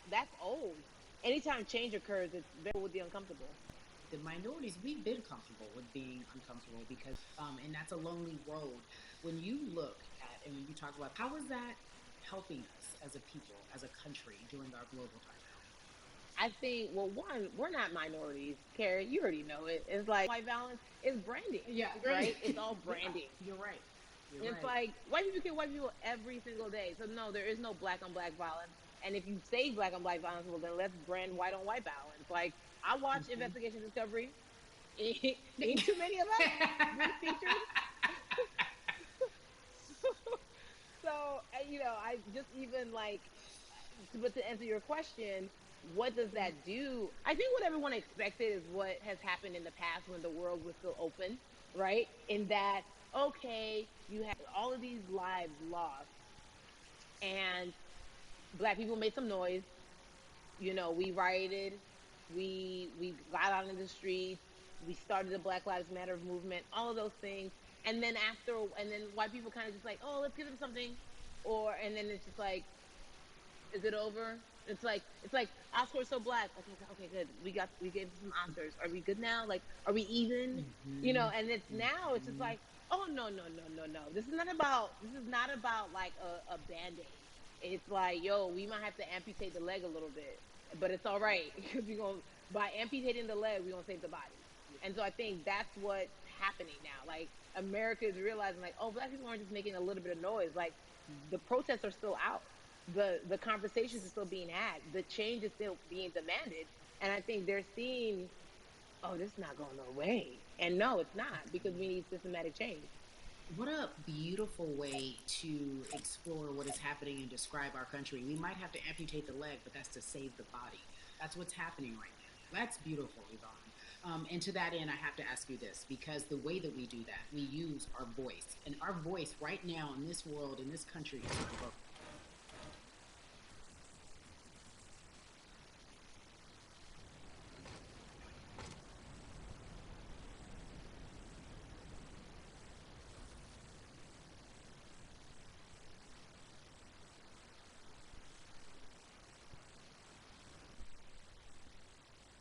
that's old. Anytime change occurs, it's very with the uncomfortable. The minorities, we've been comfortable with being uncomfortable because, and that's a lonely road. When you look at and when you talk about how is that helping us as a people, as a country during our global timeout? I think, well, one, we're not minorities, Carrie. You already know it. It's like white balance is branding, Yeah, right? It's great. all Yeah, branding. you're right. You're It's right. like white people kill white people every single day. So no, there is no black on black violence. And if you say black on black violence, well then let's brand white on white violence. Like I watch Mm-hmm. Investigation Discovery. Ain't too many of us being featured. So I just even like, but to answer your question, what does that do? I think what everyone expected is what has happened in the past when the world was still open, right? In that, okay, you had all of these lives lost, and black people made some noise. We rioted, we got out in the streets, we started the Black Lives Matter movement, all of those things. And then white people kind of just like, oh, let's give them something. And then it's just like, is it over? It's like Oscar so black. Okay, okay, good. We gave some Oscars. Are we good now? Like, are we even? Mm-hmm. And it's just Mm-hmm. like, oh no, no, no, no, no. This is not about like a band-aid. It's like, yo, we might have to amputate the leg a little bit, but it's all right because we're gonna by amputating the leg, we're gonna save the body. And so I think that's what's happening now. Like America is realizing like, oh, black people aren't just making a little bit of noise. Like the protests are still out, the conversations are still being had, the change is still being demanded. And I think they're seeing, oh, this is not going away. And no, it's not, because we need systematic change. What a beautiful way to explore what is happening and describe our country. We might have to amputate the leg, but that's to save the body. That's what's happening right now. That's beautiful, Yvonne. And to that end, I have to ask you this because the way that we do that, we use our voice. And our voice right now in this world, in this country, is our vote.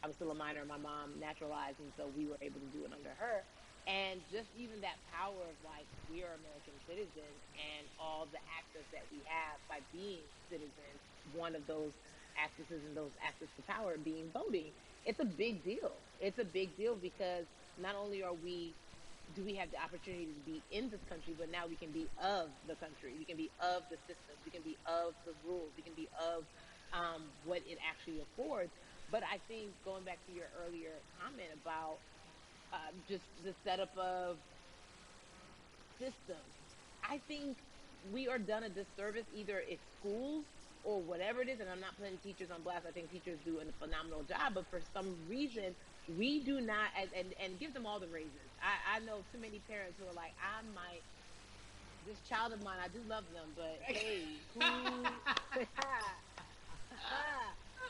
I was still a minor, my mom naturalized, and so we were able to do it under her. And just even that power of like, we are American citizens and all the access that we have by being citizens, one of those accesses and those access to power being voting. It's a big deal. It's a big deal because not only are we do we have the opportunity to be in this country, but now we can be of the country. We can be of the systems. We can be of the rules. We can be of what it actually affords. But I think going back to your earlier comment about just the setup of systems, I think we are done a disservice. Either it's schools or whatever it is, and I'm not putting teachers on blast. I think teachers do a phenomenal job, but for some reason, we do not, and give them all the raises. I know too many parents who are like, I might, this child of mine, I do love them, but hey, who,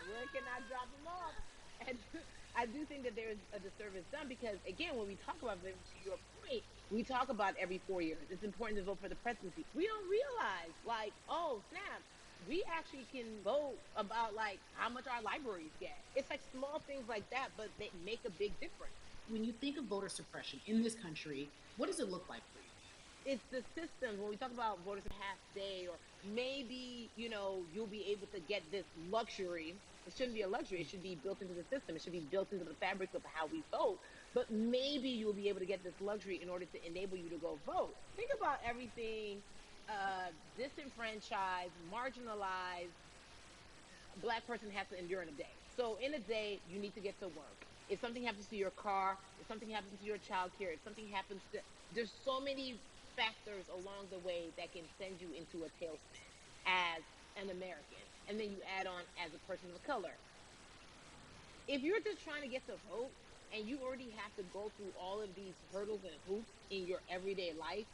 where can I drop them off? And I do think that there's a disservice done because, again, when we talk about voting, to your point, we talk about every 4 years. It's important to vote for the presidency. We don't realize, like, oh, snap, we actually can vote about like how much our libraries get. It's like small things like that, but they make a big difference. When you think of voter suppression in this country, what does it look like for you? It's the systems. When we talk about voters half day, or maybe you'll be able to get this luxury. It shouldn't be a luxury. It should be built into the system. It should be built into the fabric of how we vote. But maybe you'll be able to get this luxury in order to enable you to go vote. Think about everything disenfranchised, marginalized Black person has to endure in a day. So in a day, you need to get to work. If something happens to your car, if something happens to your child care, if something happens to, there's so many factors along the way that can send you into a tailspin as an American. And then you add on as a person of color. If you're just trying to get to vote and you already have to go through all of these hurdles and hoops in your everyday life,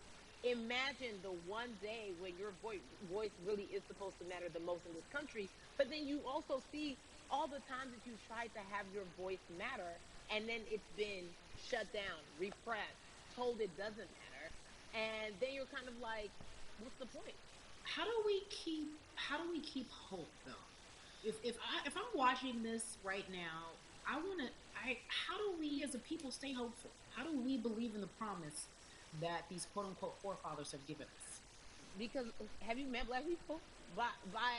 imagine the one day when your voice really is supposed to matter the most in this country. But then you also see all the times that you tried to have your voice matter, and then it's been shut down, repressed, told it doesn't matter. And then you're kind of like, what's the point? How do we keep hope though? If I'm watching this right now, I want to. I How do we as a people stay hopeful? How do we believe in the promise that these quote unquote forefathers have given us? Because have you met black people? By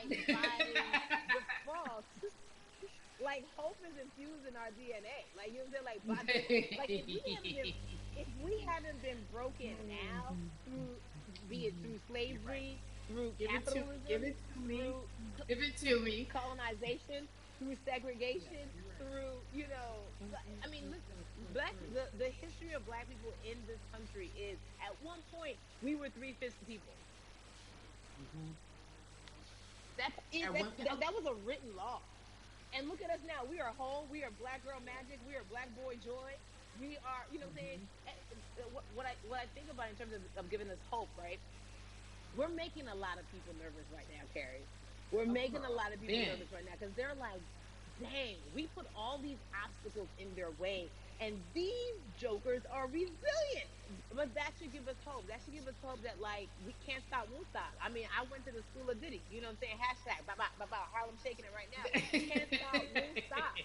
default, like hope is infused in our DNA. Like you know what I'm saying? Like by the like if we haven't been broken now through, be it through You're right. slavery, through Give capitalism, it to me. through Give it to me. colonization, through Yes, segregation, you're right. through I mean, listen, black the history of black people in this country is at one point we were 3/5 the people. Mm-hmm. That that was a written law. And look at us now. We are whole. We are black girl magic. We are black boy joy. We are, you know what I'm saying? Mm-hmm. What I think about in terms of giving us hope, right? We're making a lot of people nervous right now, Carrie. We're Oh, making a girl. lot of people Ben. nervous right now because they're like, dang, we put all these obstacles in their way, and these jokers are resilient. But that should give us hope. That should give us hope that like we can't stop, won't stop. I mean, I went to the school of Diddy. You know what I'm saying? Hashtag Harlem shaking it right now. Can't stop, won't stop.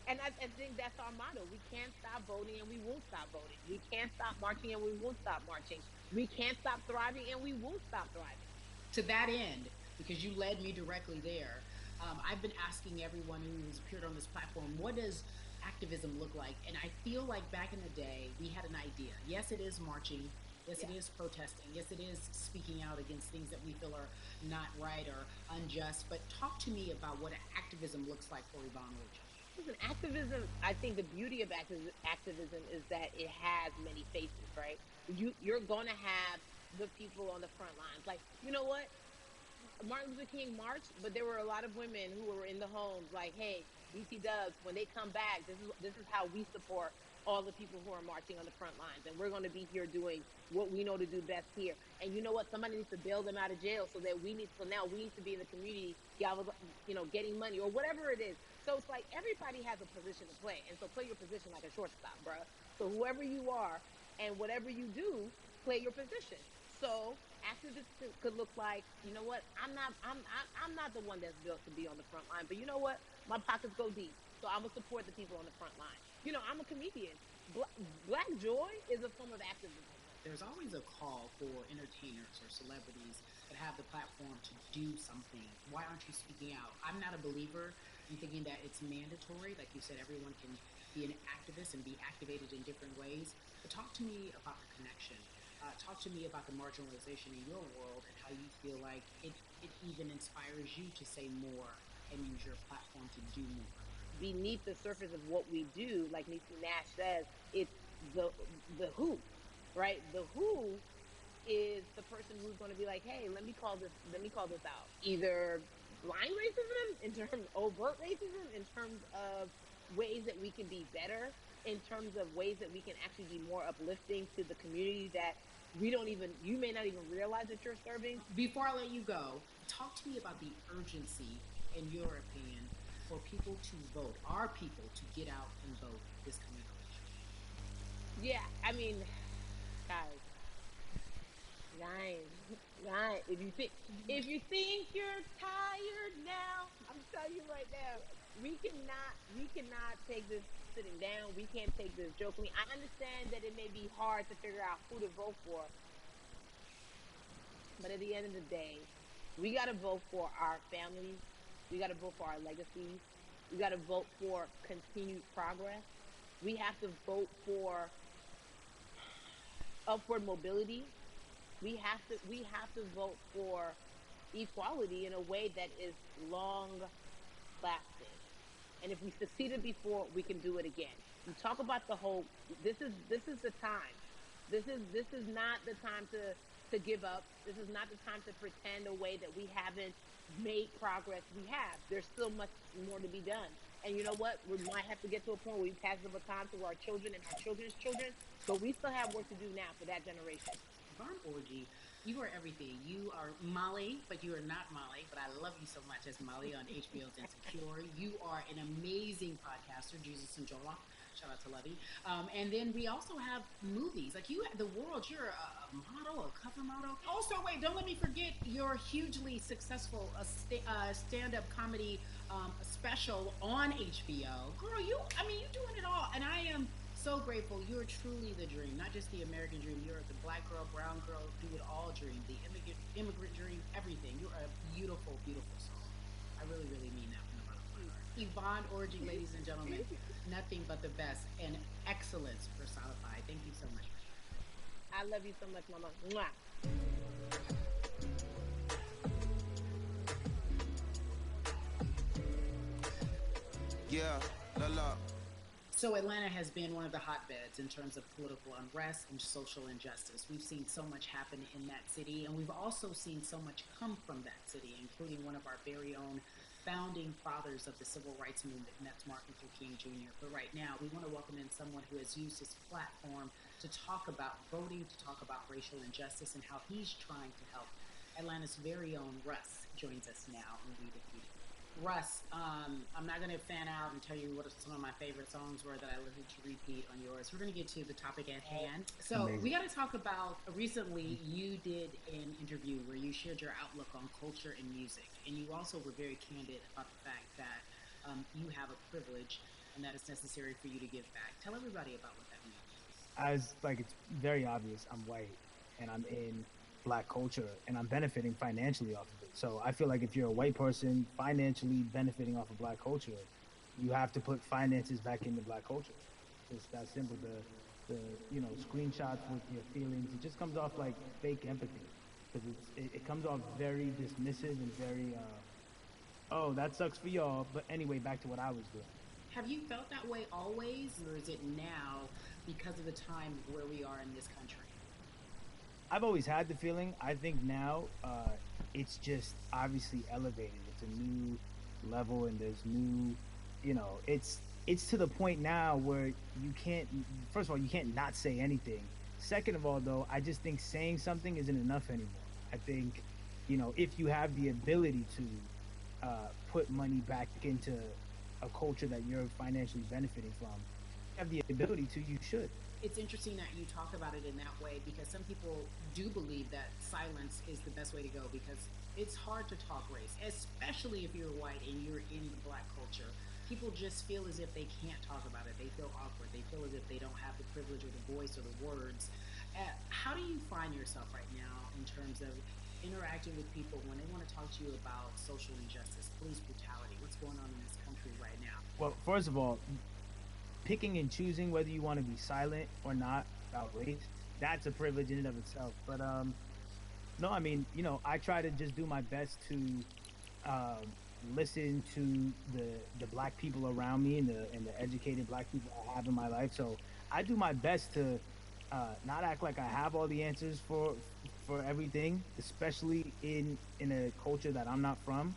And I think that's our motto. We can't stop voting and we won't stop voting. We can't stop marching and we won't stop marching. We can't stop thriving and we won't stop thriving. To that end, because you led me directly there, I've been asking everyone who's appeared on this platform, what does activism look like? And I feel like back in the day, we had an idea. Yes, it is marching. Yes, it Yeah. is protesting. Yes, it is speaking out against things that we feel are not right or unjust. But talk to me about what activism looks like for Yvonne Orji. Listen, activism, I think the beauty of activism is that it has many faces, right? You're going to have the people on the front lines. Like, you know what? Martin Luther King marched, but there were a lot of women who were in the homes like, hey, BT Dubs, when they come back, this is how we support all the people who are marching on the front lines. And we're going to be here doing what we know to do best here. And you know what? Somebody needs to bail them out of jail so now we need to be in the community, getting money or whatever it is. So it's like everybody has a position to play. And so play your position like a shortstop, bruh. So whoever you are and whatever you do, play your position. So activists could look like, you know what? I'm not the one that's built to be on the front line, but you know what? My pockets go deep, so I'm gonna support the people on the front line. I'm a comedian. Black joy is a form of activism. There's always a call for entertainers or celebrities that have the platform to do something. Why aren't you speaking out? I'm not a believer in thinking that it's mandatory. Like you said, everyone can be an activist and be activated in different ways. But talk to me about the connection. Talk to me about the marginalization in your world and how you feel like it even inspires you to say more and use your platform to do more. Beneath the surface of what we do, like Niecy Nash says, it's the the who, right? The who is the person who's going to be like, hey, let me call this out. Either blind racism in terms of overt racism, in terms of ways that we can be better, in terms of ways that we can actually be more uplifting to the community that you may not even realize that you're serving. Before I let you go, talk to me about the urgency, in your opinion, for people to vote, our people to get out and vote this coming election. Yeah, I mean, guys, nine, nine. If you think you're tired now, I'm telling you right now, we cannot take this sitting down. We can't take this jokingly. I understand that it may be hard to figure out who to vote for, but at the end of the day, we got to vote for our families. We got to vote for our legacies. We got to vote for continued progress. We have to vote for upward mobility. We have to vote for equality in a way that is long lasting. And if we succeeded before, we can do it again. You talk about the hope. This is the time. This is not the time to give up. This is not the time to pretend away that we haven't made progress. We have. There's still much more to be done. And you know what? We might have to get to a point where we pass the baton to our children and our children's children, but we still have work to do now for that generation. Yvonne Orji, you are everything. You are Molly, but you are not Molly. But I love you so much as Molly on HBO's Insecure. You are an amazing podcaster, Jesus and Jola. Shout out to Lovey. And then we also have movies. Like you, the world, you're a model, a cover model. Also, wait, don't let me forget your hugely successful stand up comedy special on HBO. Girl, I mean, you're doing it all. And I am so grateful. You're truly the dream, not just the American dream. You're the black girl, brown girl, do it all dream, the immigrant dream, everything. You're a beautiful, beautiful soul. I really, really mean that from the bottom of my heart. Yvonne Orgy, ladies and gentlemen, nothing but the best and excellence personified. Thank you so much for sharing. I love you so much, Mama. Mwah. Yeah, la la. So, Atlanta has been one of the hotbeds in terms of political unrest and social injustice. We've seen so much happen in that city, and we've also seen so much come from that city, including one of our very own founding fathers of the civil rights movement, and that's Martin Luther King Jr. But right now, we want to welcome in someone who has used his platform to talk about voting, to talk about racial injustice, and how he's trying to help. Atlanta's very own Russ joins us now in We Defeated. Russ, I'm not going to fan out and tell you what some of my favorite songs were that I listened to repeat on yours. We're going to get to the topic at hand. So, Amazing. we got to talk about recently you did an interview where you shared your outlook on culture and music. And you also were very candid about the fact that you have a privilege and that it's necessary for you to give back. Tell everybody about what that means. As like it's very obvious, I'm white and I'm in black culture and I'm benefiting financially off of it. So I feel like if you're a white person financially benefiting off of black culture, you have to put finances back into black culture. It's that simple. The screenshots with your feelings, it just comes off like fake empathy because it comes off very dismissive and very oh, that sucks for y'all. But anyway, back to what I was doing. Have you felt that way always, or is it now because of the time where we are in this country? I've always had the feeling. I think now it's just obviously elevated. It's a new level, and there's new, it's to the point now where you can't. First of all, you can't not say anything. Second of all, though, I just think saying something isn't enough anymore. I think, if you have the ability to put money back into a culture that you're financially benefiting from, have the ability to, you should. It's interesting that you talk about it in that way because some people do believe that silence is the best way to go because it's hard to talk race, especially if you're white and you're in the black culture. People just feel as if they can't talk about it. They feel awkward. They feel as if they don't have the privilege or the voice or the words. How do you find yourself right now in terms of interacting with people when they want to talk to you about social injustice, police brutality? What's going on in this country right now? Well, first of all, picking and choosing whether you want to be silent or not about race, that's a privilege in and of itself. But no, I mean, I try to just do my best to um, listen to the black people around me and the educated black people I have in my life. So I do my best to not act like I have all the answers for everything, especially in a culture that I'm not from.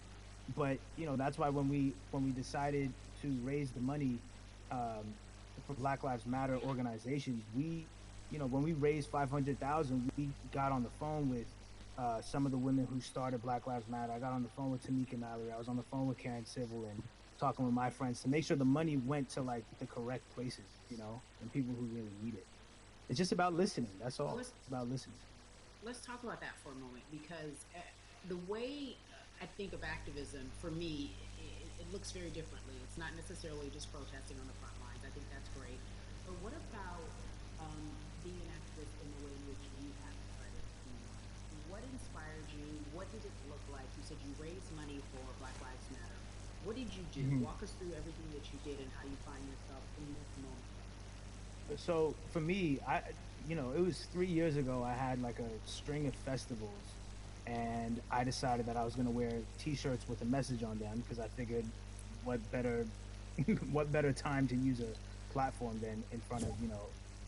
But that's why when we decided to raise the money um, for Black Lives Matter organizations, when we raised 500,000, we got on the phone with some of the women who started Black Lives Matter. I got on the phone with Tamika Mallory. I was on the phone with Karen Civil and talking with my friends to make sure the money went to like the correct places, and people who really need it. It's just about listening. That's all. It's about listening. Let's talk about that for a moment because the way I think of activism for me, it looks very differently. It's not necessarily just protesting on the front lines. I think that's great. But what about being an activist in the way in which you have decided to be one? What inspired you? What did it look like? You said you raised money for Black Lives Matter. What did you do? Hmm. Walk us through everything that you did and how you find yourself in this moment. So for me, it was 3 years ago. I had like a string of festivals, and I decided that I was gonna wear T-shirts with a message on them because I figured, what better, what better time to use a platform than in front of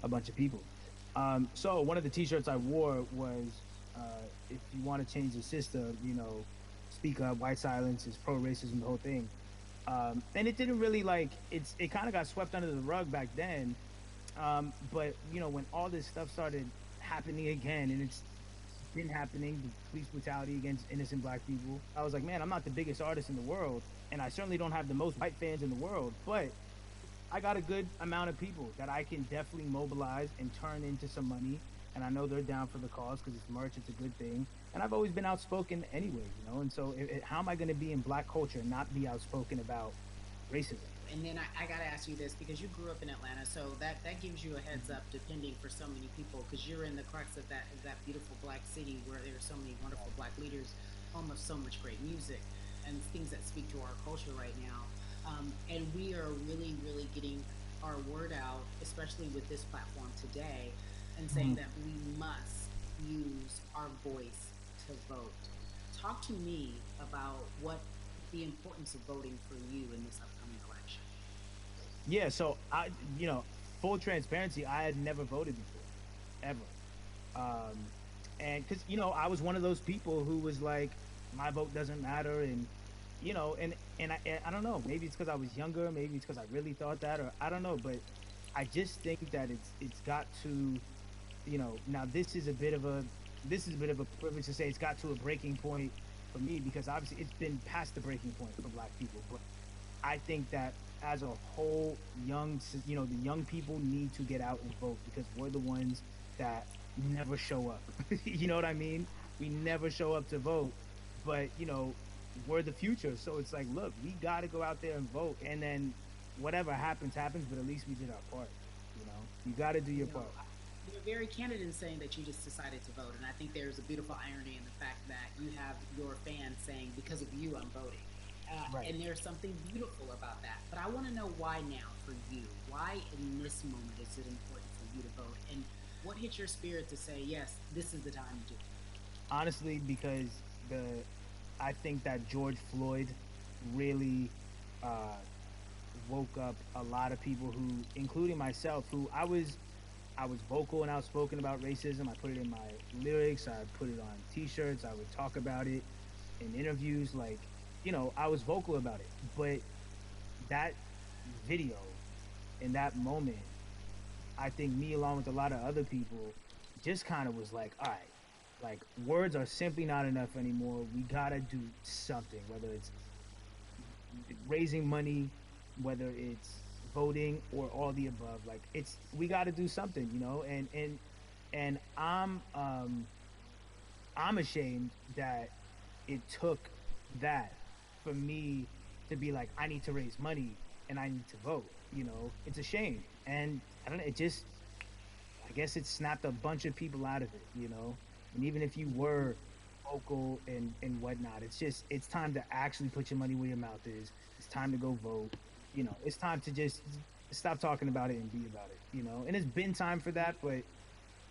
a bunch of people. So one of the T-shirts I wore was, "If you want to change the system, speak up. White silence is pro-racism. The whole thing." And it didn't really it kind of got swept under the rug back then. But when all this stuff started happening again, and it's been happening, the police brutality against innocent black people, I was like, man, I'm not the biggest artist in the world, and I certainly don't have the most white fans in the world, but I got a good amount of people that I can definitely mobilize and turn into some money. And I know they're down for the cause because it's merch, it's a good thing. And I've always been outspoken anyway, you know. And so, how am I going to be in black culture and not be outspoken about racism? And then I got to ask you this because you grew up in Atlanta, so that gives you a heads Mhm. up, depending for so many people, because you're in the crux of that beautiful black city where there are so many wonderful Right. black leaders, home of so much great music and things that speak to our culture right now. And we are really getting our word out, especially with this platform today, and saying Mhm. that we must use our voice to vote. Talk to me about what the importance of voting for you in this upcoming election. Yeah, so you know, full transparency, I had never voted before, ever. Um, and because I was one of those people who was like, my vote doesn't matter, and and I don't know, maybe it's because I was younger, maybe it's because I really thought that, or I don't know, but I just think that it's got to, now this is a bit of a privilege to say it's got to a breaking point for me because obviously it's been past the breaking point for Black people, but I think that as a whole, the young people need to get out and vote because we're the ones that never show up. You know what I mean? We never show up to vote, but we're the future. So it's like, look, we got to go out there and vote, and then whatever happens, happens. But at least we did our part. You got to do your You know, part. you're very candid in saying that you just decided to vote, and I think there's a beautiful irony in the fact that you have your fans saying, "Because of you, I'm voting," Right. and there's something beautiful about that. But I want to know why now for you. Why in this moment is it important for you to vote, and what hit your spirit to say, "Yes, this is the time to do it"? Honestly, because the I think that George Floyd really uh, woke up a lot of people who, including myself, who I was vocal and outspoken about racism. I put it in my lyrics. I put it on T-shirts. I would talk about it in interviews. Like, I was vocal about it. But that video in that moment, I think me along with a lot of other people just kind of was like, all right, like words are simply not enough anymore. We gotta do something, whether it's raising money, whether it's voting or all the above. Like we got to do something, and I'm ashamed that it took that for me to be like I need to raise money and I need to vote. It's a shame, and I don't know. I guess it snapped a bunch of people out of it. And even if you were vocal and whatnot, it's time to actually put your money where your mouth is. It's time to go vote. It's time to just stop talking about it and be about it. And it's been time for that, but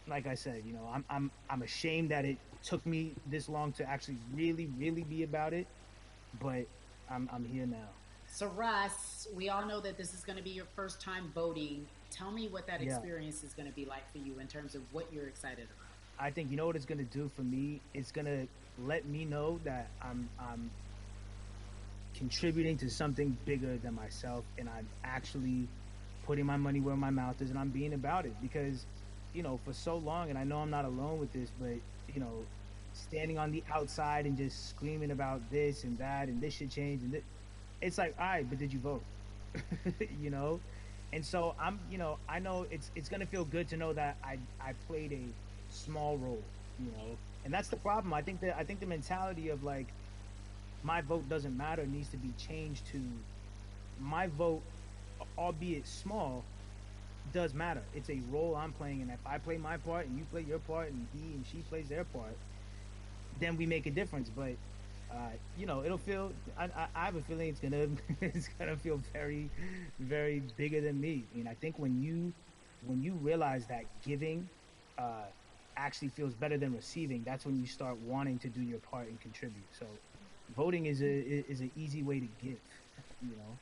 like I said, I'm ashamed that it took me this long to actually really be about it, but I'm here now. So, Russ, we all know that this is going to be your first time voting. Tell me what that Yeah. experience is going to be like for you in terms of what you're excited about. I think you know what it's gonna do for me. It's gonna let me know that I'm contributing to something bigger than myself, and I'm actually putting my money where my mouth is, and I'm being about it because, for so long, and I know I'm not alone with this, but you know, standing on the outside and just screaming about this and that, and this should change, and it's like, all right, but did you vote? you know, and so I know it's gonna feel good to know that I played a small role, and that's the problem. I think the mentality of like my vote doesn't matter needs to be changed to my vote, albeit small, does matter. It's a role I'm playing, and if I play my part and you play your part and he and she plays their part, then we make a difference. But it'll feel. I have a feeling it's gonna it's gonna feel very, very bigger than me. I mean, I think when you realize that giving uh, actually feels better than receiving, that's when you start wanting to do your part and contribute. So, voting is an easy way to give. You know.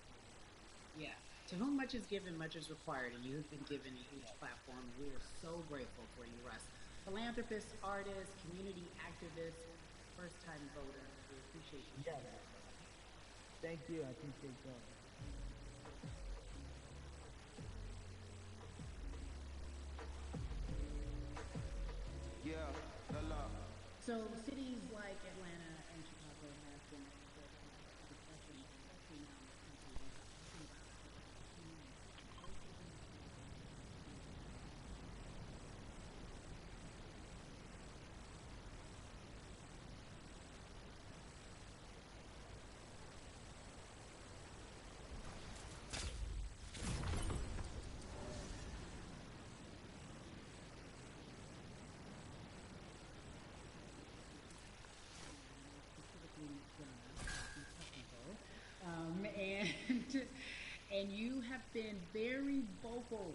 Yeah. To whom much is given, much is required, and you have been given a huge platform. We are so grateful for you, Russ. Philanthropist, artist, community activist, first time voter. We appreciate you Yeah. sharing that with us. Thank you. I appreciate that. Yeah, la la. So, cities like Atlanta and Chicago have been at the forefront of discussion, especially now in the country, with the rising violence against Black communities. and you have been very vocal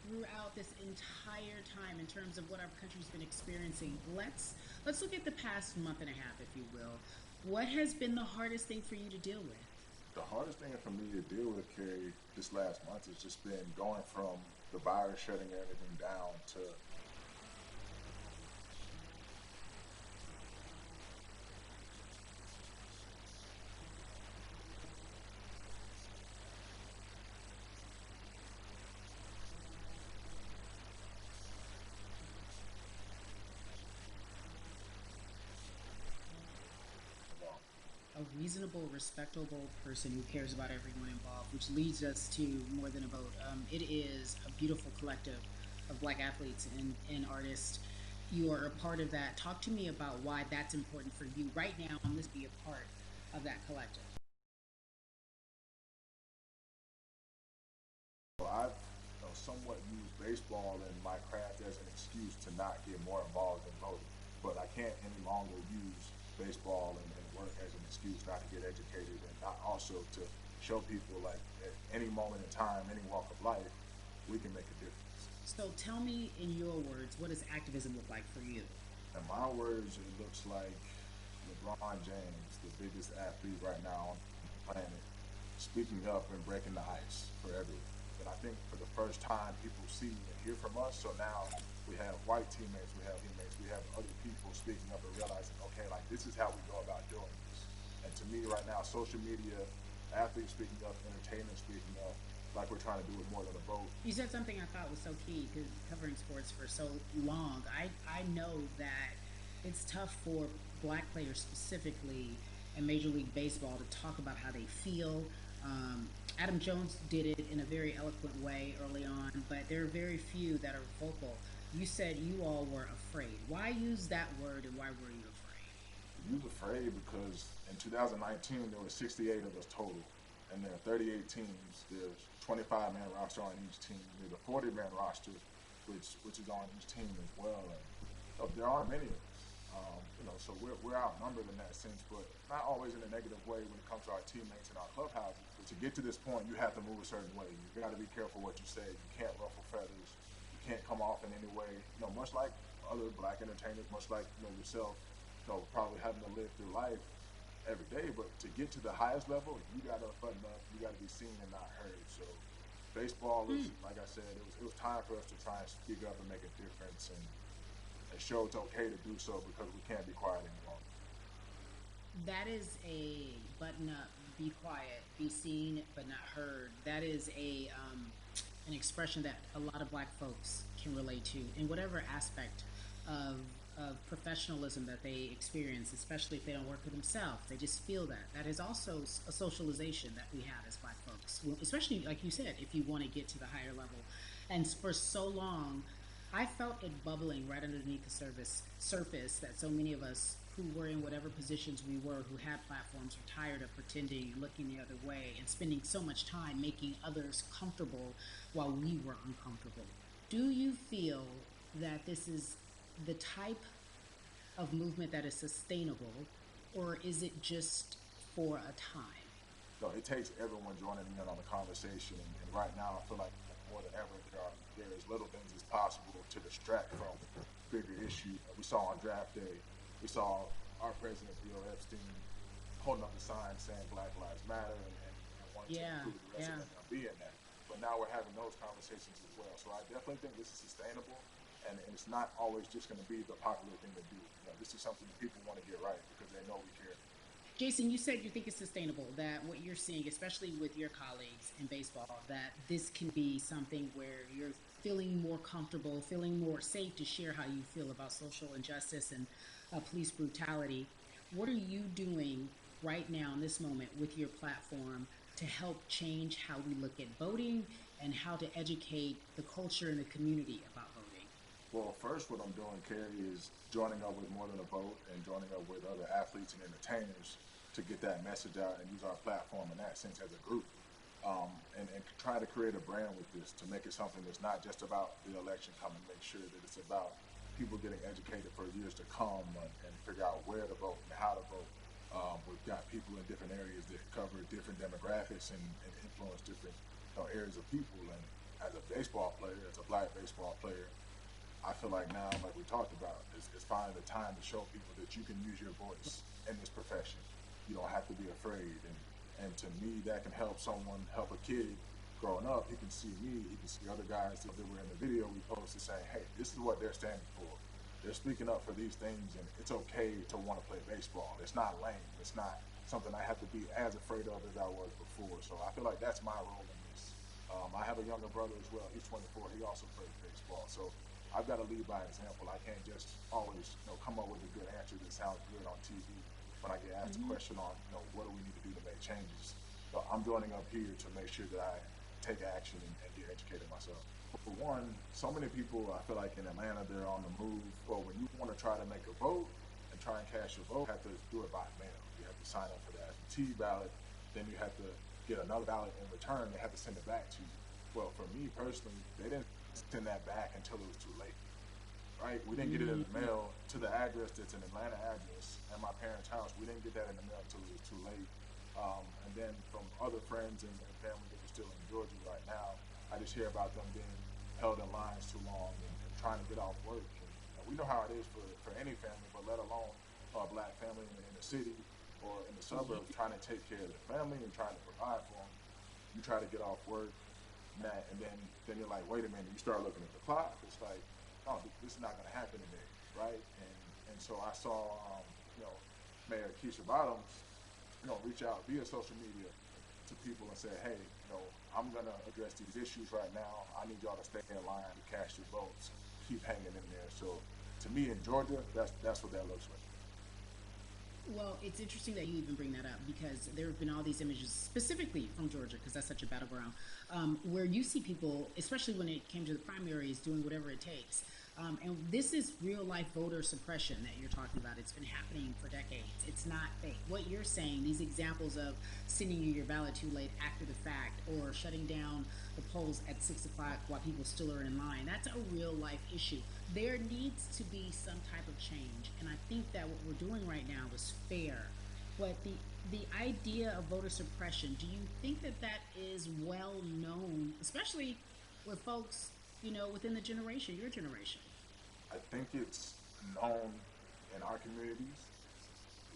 throughout this entire time in terms of what our country's been experiencing. Let's look at the past month and a half, if you will. What has been the hardest thing for you to deal with? The hardest thing for me to deal with, Carrie, this last month has just been going from the virus shutting everything down to A reasonable, respectable person who cares about everyone involved, which leads us to more than a vote. It is a beautiful collective of Black athletes and artists. You are a part of that. Talk to me about why that's important for you right now. I'm going to be a part of that collective. I've somewhat used baseball and my craft as an excuse to not get more involved in voting. But I can't any longer use baseball and work as an excuse not to get educated and not also to show people like at any moment in time, any walk of life, we can make a difference. So tell me in your words, what does activism look like for you? In my words, it looks like LeBron James, the biggest athlete right now on the planet, speaking up and breaking the ice for everyone. And I think for the first time, people see and hear from us. So now we have white teammates, we have other people speaking up and realizing, okay, like this is how we go about doing this. And to me, right now, social media, athletes speaking up, entertainment speaking up, like we're trying to do with more than a vote. You said something I thought was so key because covering sports for so long, I know that it's tough for black players specifically in Major League Baseball to talk about how they feel. Adam Jones did it in a very eloquent way early on, but there are very few that are vocal. You said you all were afraid. Why use that word and why were you afraid? You was afraid because in 2019 there were 68 of us total, and there are 38 teams. There's 25-man roster on each team. There's a 40-man roster, which is on each team as well. And so there aren't many of us. So we're outnumbered in that sense, but not always in a negative way when it comes to our teammates and our clubhouses. But to get to this point, you have to move a certain way. You got to be careful what you say. You can't ruffle feathers. You can't come off in any way. Much like other black entertainers, much like yourself, probably having to live through life every day. But to get to the highest level, you got to button up. You got to be seen and not heard. So baseball is, like I said, it was time for us to try and speak up and make a difference and show it's okay to do so because we can't be quiet any longer. That is a button up, be quiet, be seen but not heard. That is an expression that a lot of black folks can relate to in whatever aspect of professionalism that they experience, especially if they don't work for themselves. They just feel that. That is also a socialization that we have as black folks, especially like you said, if you want to get to the higher level. And for so long, I felt it bubbling right underneath the surface that so many of us who were in whatever positions we were, who had platforms, were tired of pretending and looking the other way and spending so much time making others comfortable while we were uncomfortable. Do you feel that this is the type of movement that is sustainable, or is it just for a time? So it takes everyone joining in on the conversation, and right now I feel like more than ever there is little things as possible to distract from bigger issues. We saw on draft day, we saw our president, Bill Epstein, holding up a sign saying Black Lives Matter and wanting to include the rest of them be in that. But now we're having those conversations as well. So I definitely think this is sustainable, and it's not always just going to be the popular thing to do. This is something that people want to get right because they know we care. Jason, you said you think it's sustainable, that what you're seeing, especially with your colleagues in baseball, that this can be something where you're feeling more comfortable, feeling more safe to share how you feel about social injustice and police brutality. What are you doing right now in this moment with your platform to help change how we look at voting and how to educate the culture and the community about voting? Well, first, what I'm doing, Carrie, is joining up with More Than a Vote and joining up with other athletes and entertainers to get that message out and use our platform in that sense as a group. And try to create a brand with this to make it something that's not just about the election coming, make sure that it's about people getting educated for years to come and figure out where to vote and how to vote We've got people in different areas that cover different demographics and influence different areas of people. And as a baseball player, as a black baseball player, I feel like now, like we talked about, is finding the time to show people that you can use your voice in this profession. You don't have to be afraid. And to me, that can help someone, help a kid growing up. He can see me, he can see other guys that were in the video we posted saying, hey, this is what they're standing for. They're speaking up for these things, and it's okay to want to play baseball. It's not lame. It's not something I have to be as afraid of as I was before. So I feel like that's my role in this. I have a younger brother as well. He's 24. He also plays baseball. So I've got to lead by example. I can't just always, come up with a good answer that sounds good on TV. When I get asked a question on, what do we need to do to make changes? So I'm joining up here to make sure that I take action and get educated myself. For one, so many people, I feel like in Atlanta, they're on the move. Well, when you want to try to make a vote and try and cast your vote, you have to do it by mail. You have to sign up for the absentee ballot. Then you have to get another ballot in return. They have to send it back to you. Well, for me personally, they didn't send that back until it was too late. Right? We didn't get it in the mail to the address that's an Atlanta address at my parents' house. We didn't get that in the mail until it was too late. And then from other friends and family that are still in Georgia right now, I just hear about them being held in lines too long and trying to get off work. And we know how it is for any family, but let alone a black family in the city or in the suburbs trying to take care of their family and trying to provide for them. You try to get off work, and then you're like, wait a minute. You start looking at the clock. It's like, oh, this is not going to happen today, right? And so I saw, Mayor Keisha Bottoms, reach out via social media to people and say, hey, I'm going to address these issues right now. I need y'all to stay in line to cast your votes. Keep hanging in there. So to me in Georgia, that's what that looks like. Well, it's interesting that you even bring that up because there have been all these images, specifically from Georgia, because that's such a battleground, where you see people, especially when it came to the primaries, doing whatever it takes. And this is real life voter suppression that you're talking about. It's been happening for decades. It's not fake. What you're saying, these examples of sending you your ballot too late after the fact or shutting down the polls at 6 o'clock while people still are in line, that's a real life issue. There needs to be some type of change. And I think that what we're doing right now is fair. But the idea of voter suppression, do you think that that is well known, especially with folks, within the generation, your generation? I think it's known in our communities,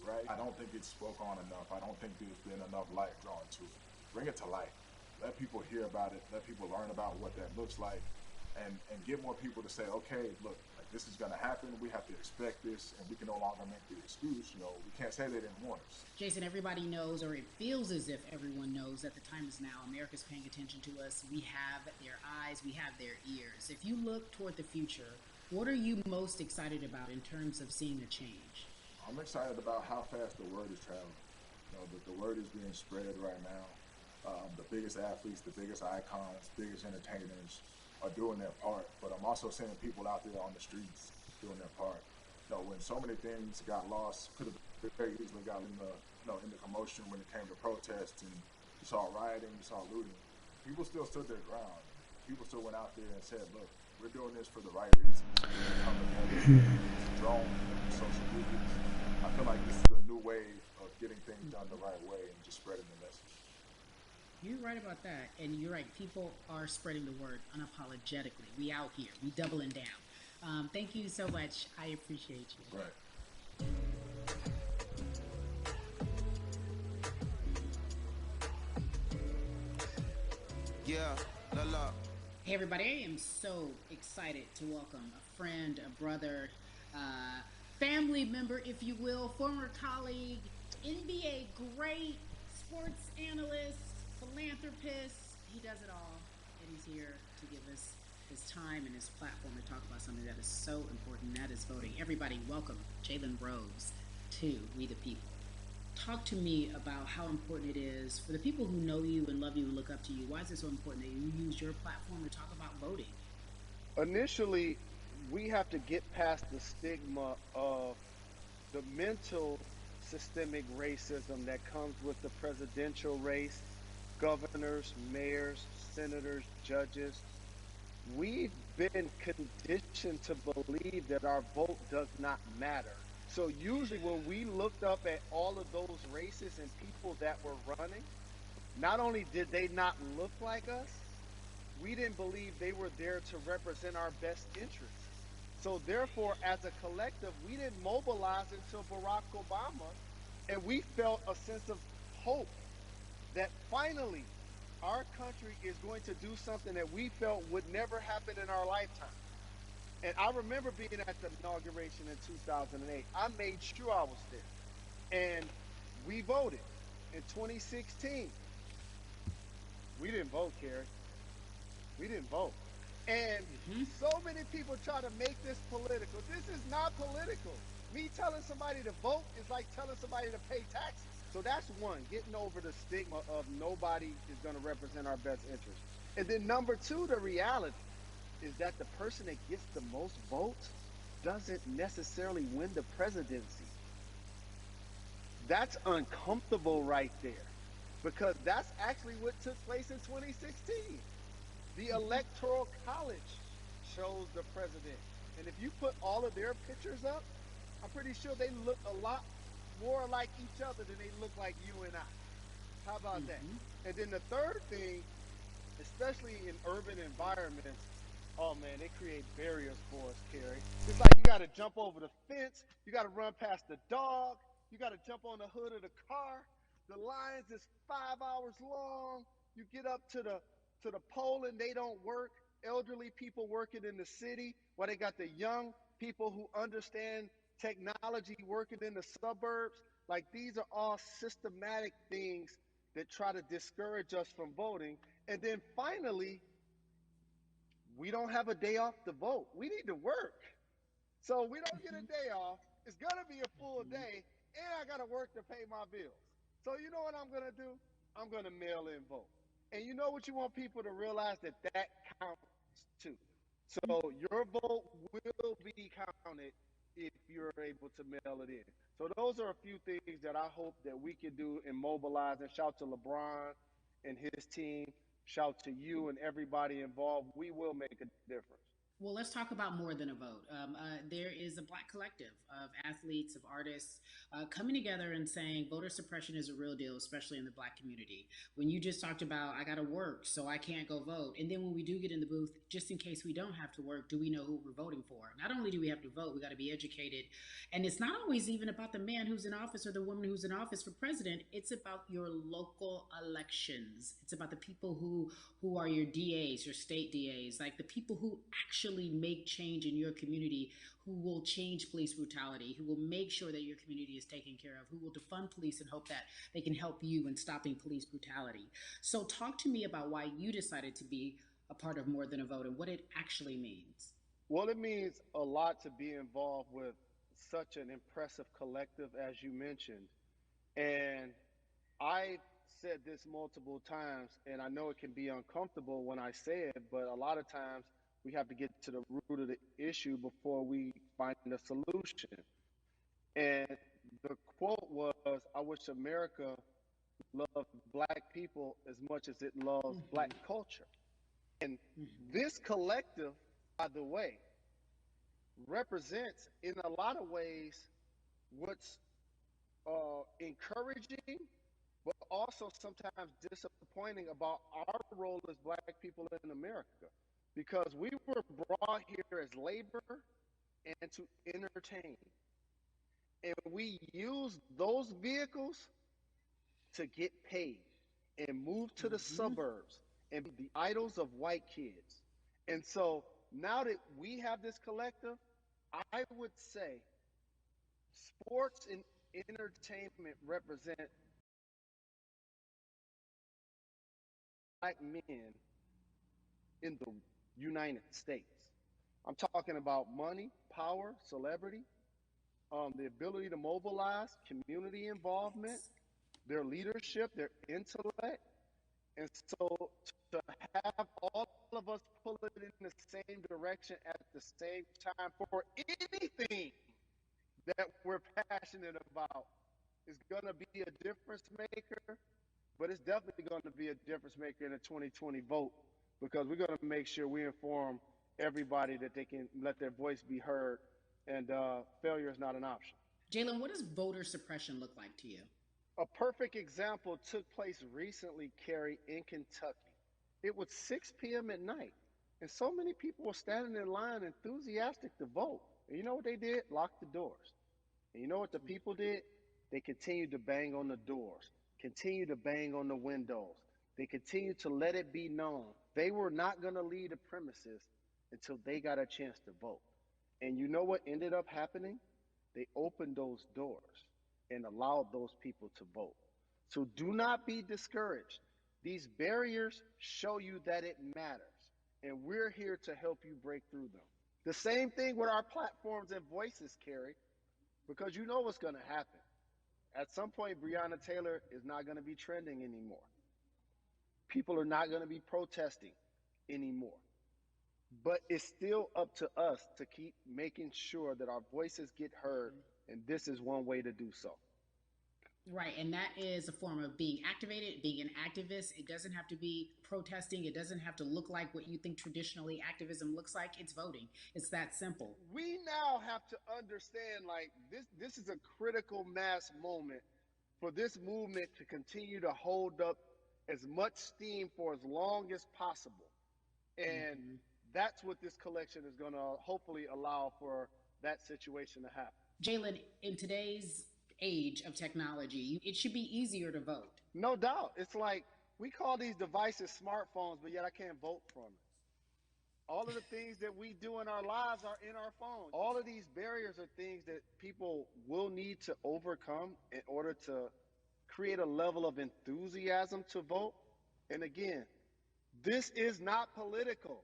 right? I don't think it's spoke on enough. I don't think there's been enough light drawn to it. Bring it to light. Let people hear about it. Let people learn about what that looks like, and get more people to say, okay, look, like this is going to happen. We have to expect this, and we can no longer make the excuse. We can't say they didn't warn us. Jason, everybody knows, or it feels as if everyone knows that the time is now. America's paying attention to us. We have their eyes. We have their ears. If you look toward the future, what are you most excited about in terms of seeing a change? I'm excited about how fast the word is traveling. The word is being spread right now. The biggest athletes, the biggest icons, biggest entertainers are doing their part. But I'm also seeing people out there on the streets doing their part. When so many things got lost, could have very easily got in the commotion when it came to protests, and you saw rioting, you saw looting. People still stood their ground. People still went out there and said, look, we're doing this for the right reasons. Come together, drones, social media. I feel like this is a new way of getting things done the right way and just spreading the message. You're right about that, and you're right. People are spreading the word unapologetically. We out here. We doubling down. Thank you so much. I appreciate you. Right. Yeah, la. Hey, everybody. I am so excited to welcome a friend, a brother, family member, if you will, former colleague, NBA great, sports analyst, philanthropist. He does it all, and he's here to give us his time and his platform to talk about something that is so important, and that is voting. Everybody, welcome Jalen Rose to We the People. Talk to me about how important it is for the people who know you and love you and look up to you. Why is it so important that you use your platform to talk about voting? Initially, we have to get past the stigma of the mental systemic racism that comes with the presidential race, governors, mayors, senators, judges. We've been conditioned to believe that our vote does not matter. So usually when we looked up at all of those races and people that were running, not only did they not look like us, we didn't believe they were there to represent our best interests. So therefore, as a collective, we didn't mobilize until Barack Obama, and we felt a sense of hope that finally our country is going to do something that we felt would never happen in our lifetime. And I remember being at the inauguration in 2008. I made sure I was there. And we voted. In 2016, we didn't vote, Carrie. We didn't vote. And Hmm. so many people try to make this political. This is not political. Me telling somebody to vote is like telling somebody to pay taxes. So that's one, getting over the stigma of nobody is going to represent our best interest. And then number two, the reality is that the person that gets the most votes doesn't necessarily win the presidency. That's uncomfortable right there because that's actually what took place in 2016. The electoral college chose the president. And if you put all of their pictures up, I'm pretty sure they look a lot more like each other than they look like you and I. How about that? Hmm. And then the third thing, especially in urban environments, oh man, they create barriers for us, Carrie. It's like you got to jump over the fence, you got to run past the dog, you got to jump on the hood of the car. The lines is 5 hours long. You get up to the pole and they don't work. Elderly people working in the city, while they got the young people who understand technology working in the suburbs. Like these are all systematic things that try to discourage us from voting. And then finally, we don't have a day off to vote. We need to work. So we don't get a Hmm. day off. It's going to be a full day, and I got to work to pay my bills. So you know what I'm going to do? I'm going to mail in vote. And you know what you want people to realize that that counts too. So your vote will be counted if you're able to mail it in. So those are a few things that I hope that we can do and mobilize. And shout to LeBron and his team. Shout to you and everybody involved. We will make a difference. Well, let's talk about more than a vote. There is a black collective of athletes, of artists coming together and saying voter suppression is a real deal, especially in the black community. When you just talked about, I got to work, so I can't go vote. And then when we do get in the booth, just in case we don't have to work, do we know who we're voting for? Not only do we have to vote, we got to be educated. And it's not always even about the man who's in office or the woman who's in office for president. It's about your local elections. It's about the people who are your DAs, your state DAs, like the people who actually make change in your community, who will change police brutality, who will make sure that your community is taken care of, who will defund police and hope that they can help you in stopping police brutality. So, talk to me about why you decided to be a part of More Than a Vote and what it actually means. Well, it means a lot to be involved with such an impressive collective as you mentioned. And I've said this multiple times, and I know it can be uncomfortable when I say it, but a lot of times we have to get to the root of the issue before we find a solution. And the quote was, I wish America loved black people as much as it loves black Mm-hmm. culture. And Mm-hmm. this collective, by the way, represents in a lot of ways what's encouraging, but also sometimes disappointing about our role as black people in America. Because we were brought here as labor and to entertain. And we use those vehicles to get paid and move to the Mm-hmm. suburbs and be the idols of white kids. And so now that we have this collective, I would say sports and entertainment represent black men in the United States. I'm talking about money, power, celebrity, the ability to mobilize, community involvement, Facts. their leadership, their intellect. And so to have all of us pull it in the same direction at the same time for anything that we're passionate about is going to be a difference maker, but it's definitely going to be a difference maker in the 2020 vote because we're going to make sure we inform everybody that they can let their voice be heard, and failure is not an option. Jalen, what does voter suppression look like to you? A perfect example took place recently, Carrie, in Kentucky. It was 6 p.m. at night, and so many people were standing in line enthusiastic to vote. And you know what they did? Locked the doors. And you know what the people did? They continued to bang on the doors, continued to bang on the windows. They continued to let it be known they were not going to leave the premises until they got a chance to vote. And you know what ended up happening? They opened those doors and allowed those people to vote. So do not be discouraged. These barriers show you that it matters, and we're here to help you break through them. The same thing with our platforms and voices, Carrie, because you know what's going to happen. At some point, Breonna Taylor is not going to be trending anymore. People are not going to be protesting anymore. But it's still up to us to keep making sure that our voices get heard, and this is one way to do so. Right, and that is a form of being activated, being an activist. It doesn't have to be protesting. It doesn't have to look like what you think traditionally activism looks like. It's voting. It's that simple. We now have to understand, like, this is a critical mass moment for this movement to continue to hold up as much steam for as long as possible. And that's what this collection is going to hopefully allow for that situation to happen. Jalen, in today's age of technology, it should be easier to vote. No doubt. It's like we call these devices smartphones, but yet I can't vote from it. All of the things that we do in our lives are in our phone. All of these barriers are things that people will need to overcome in order to create a level of enthusiasm to vote. And again, this is not political.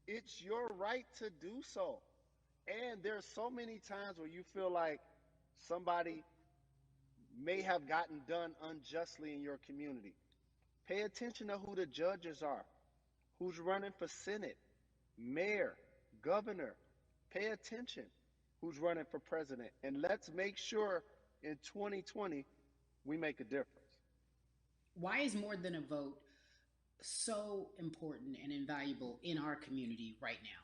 It's your right to do so. And there's so many times where you feel like somebody may have gotten done unjustly in your community. Pay attention to who the judges are, who's running for Senate, mayor, governor. Pay attention who's running for president. And let's make sure in 2020 we make a difference. Why is more than a vote so important and invaluable in our community right now?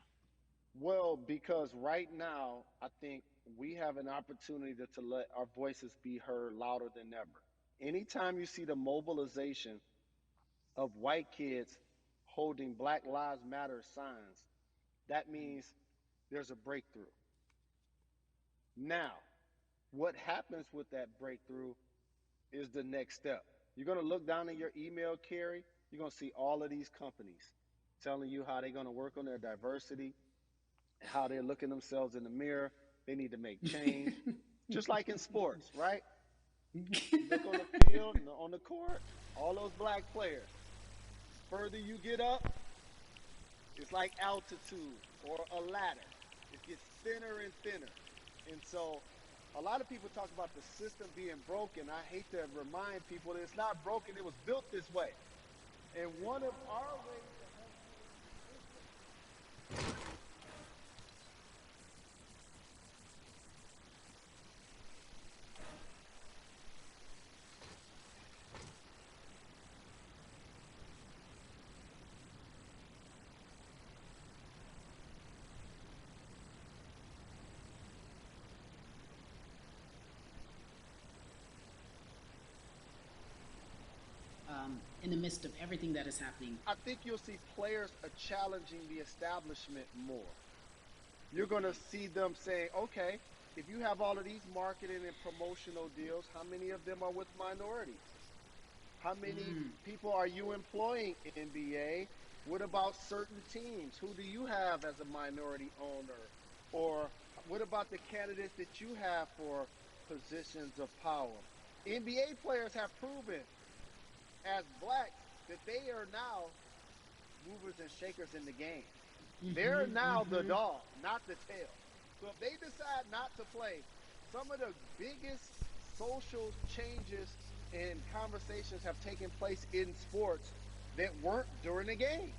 Well, because right now, I think we have an opportunity to let our voices be heard louder than ever. Anytime you see the mobilization of white kids holding Black Lives Matter signs, that means there's a breakthrough. Now, what happens with that breakthrough is the next step. You're going to look down in your email, Carrie. You're going to see all of these companies telling you how they're going to work on their diversity, how they're looking themselves in the mirror. They need to make change. Just like in sports, right? You look on the field, on the court, all those black players. Further you get up, it's like altitude or a ladder. It gets thinner and thinner. And so a lot of people talk about the system being broken. I hate to remind people that it's not broken. It was built this way. And one of our ways in the midst of everything that is happening? I think you'll see players are challenging the establishment more. You're going to see them saying, okay, if you have all of these marketing and promotional deals, how many of them are with minorities? How many people are you employing in NBA? What about certain teams? Who do you have as a minority owner? Or what about the candidates that you have for positions of power? NBA players have proven as blacks that they are now movers and shakers in the game. They're now the dog, not the tail. So if they decide not to play, some of the biggest social changes and conversations have taken place in sports that weren't during the game.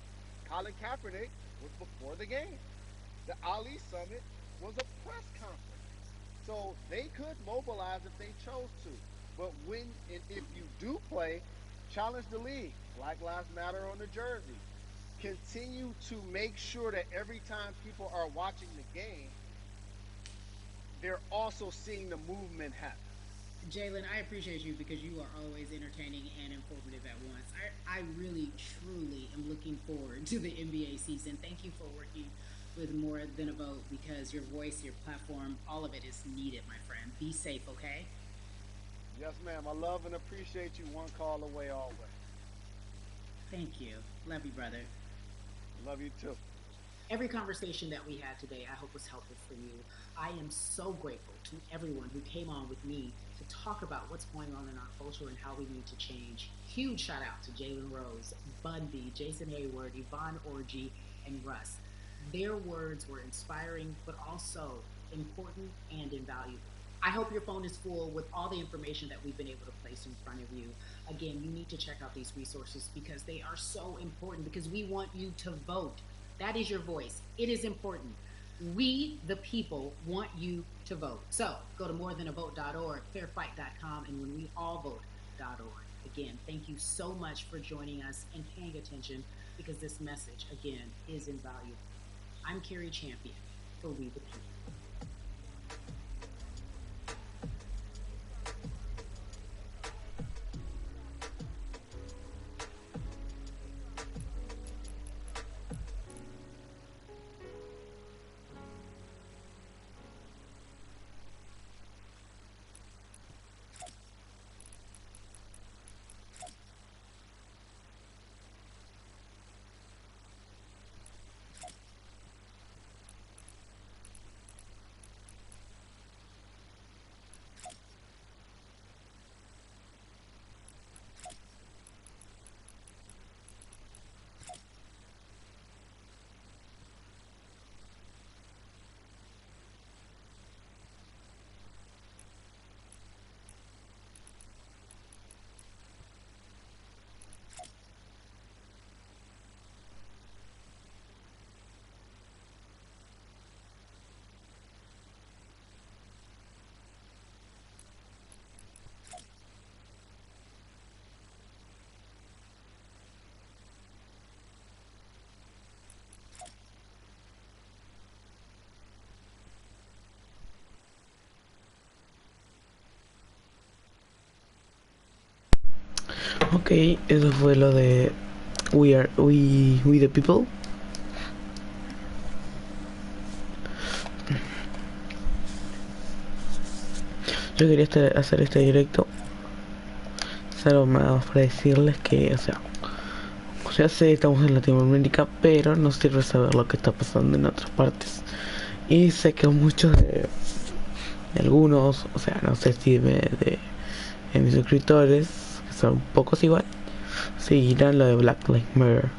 Colin Kaepernick was before the game. The Ali Summit was a press conference. So they could mobilize if they chose to. But when and if you do play, challenge the league. Black Lives Matter on the jersey. Continue to make sure that every time people are watching the game, they're also seeing the movement happen. Jalen, I appreciate you because you are always entertaining and informative at once. I really, truly am looking forward to the NBA season. Thank you for working with More Than a Vote because your voice, your platform, all of it is needed, my friend. Be safe, okay? Yes, ma'am. I love and appreciate you. One call away always. Thank you. Love you, brother. Love you too. Every conversation that we had today, I hope was helpful for you. I am so grateful to everyone who came on with me to talk about what's going on in our culture and how we need to change. Huge shout out to Jalen Rose, Bundy, Jason Hayward, Yvonne Orgy, and Russ. Their words were inspiring, but also important and invaluable. I hope your phone is full with all the information that we've been able to place in front of you. Again, you need to check out these resources because they are so important because we want you to vote. That is your voice. It is important. We, the people, want you to vote. So go to morethanavote.org, fairfight.com, and when we all vote.org. Again, thank you so much for joining us and paying attention because this message, again, is invaluable. I'm Carrie Champion for We the People. Ok, eso fue lo de We the People. Yo quería hacer este directo solo más para decirles que, o sea, ya sé, estamos en Latinoamérica, pero nos sirve saber lo que está pasando en otras partes. Y sé que muchos de algunos, o sea, no sé si de mis suscriptores, que son pocos igual, seguirán lo de Black Lives Matter.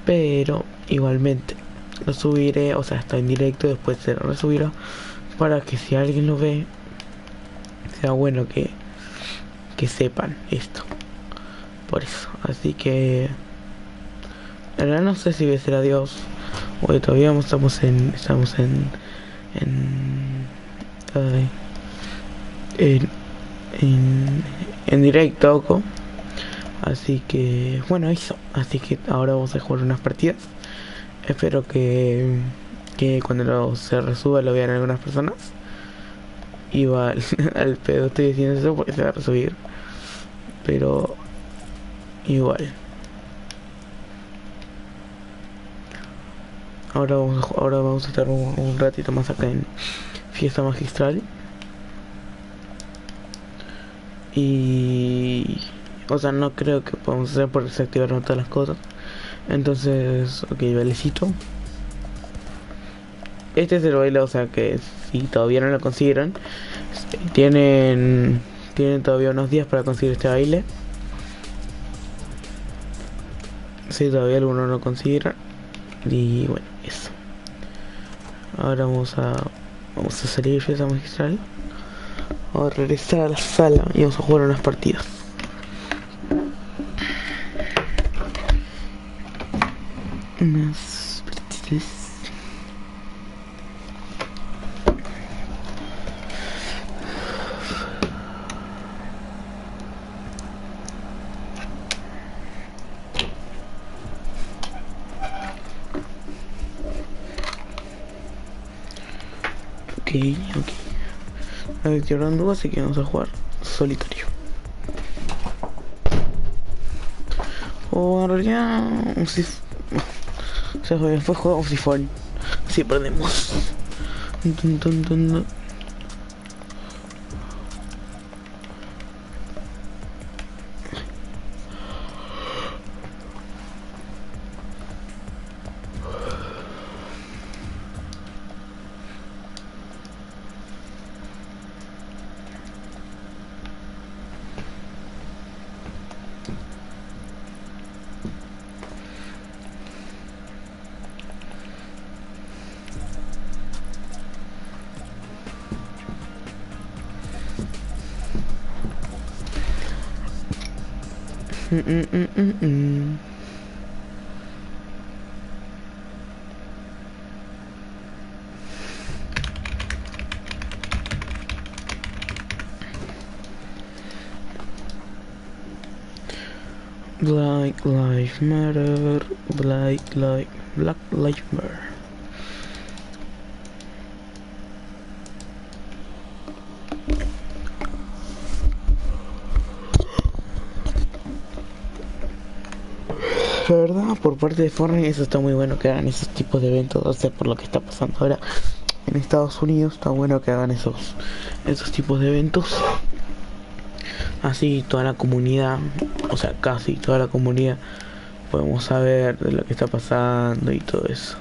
Pero igualmente lo subiré, o sea, está en directo, después se lo resubirá para que si alguien lo ve, sea bueno que sepan esto. Por eso, así que en realidad no sé si voy a decir adiós, porque todavía estamos en, ay, en, en directo, ¿no? Así que bueno, eso. Así que ahora vamos a jugar unas partidas. Espero que cuando se resuba lo vean algunas personas. Igual al pedo estoy diciendo eso porque se va a resubir. Pero igual. Ahora vamos a estar un ratito más acá en Fiesta Magistral. Y... O sea, no creo que podamos hacer por desactivar todas las cosas. Entonces, ok, bailecito. Este es el baile, o sea que si todavía no lo consiguieron, tienen todavía unos días para conseguir este baile. Si todavía alguno no lo consiguieron. Y bueno, eso. Ahora vamos a salir de esa magistral. Vamos a regresar a la sala y vamos a jugar unas partidas. Unas partidas. Ok. ok. Estoy hablando, así que vamos a jugar solitario. O en realidad, o sea, después jugamos sifón. Si perdemos. Dun, dun, dun, dun. Mm, mm, mm, mm. Black Lives Matter, Black Lives Matter. La verdad, por parte de Fortnite, eso está muy bueno que hagan esos tipos de eventos, o sea, por lo que está pasando ahora en Estados Unidos, está bueno que hagan esos tipos de eventos. Así toda la comunidad, o sea, casi toda la comunidad, podemos saber de lo que está pasando y todo eso.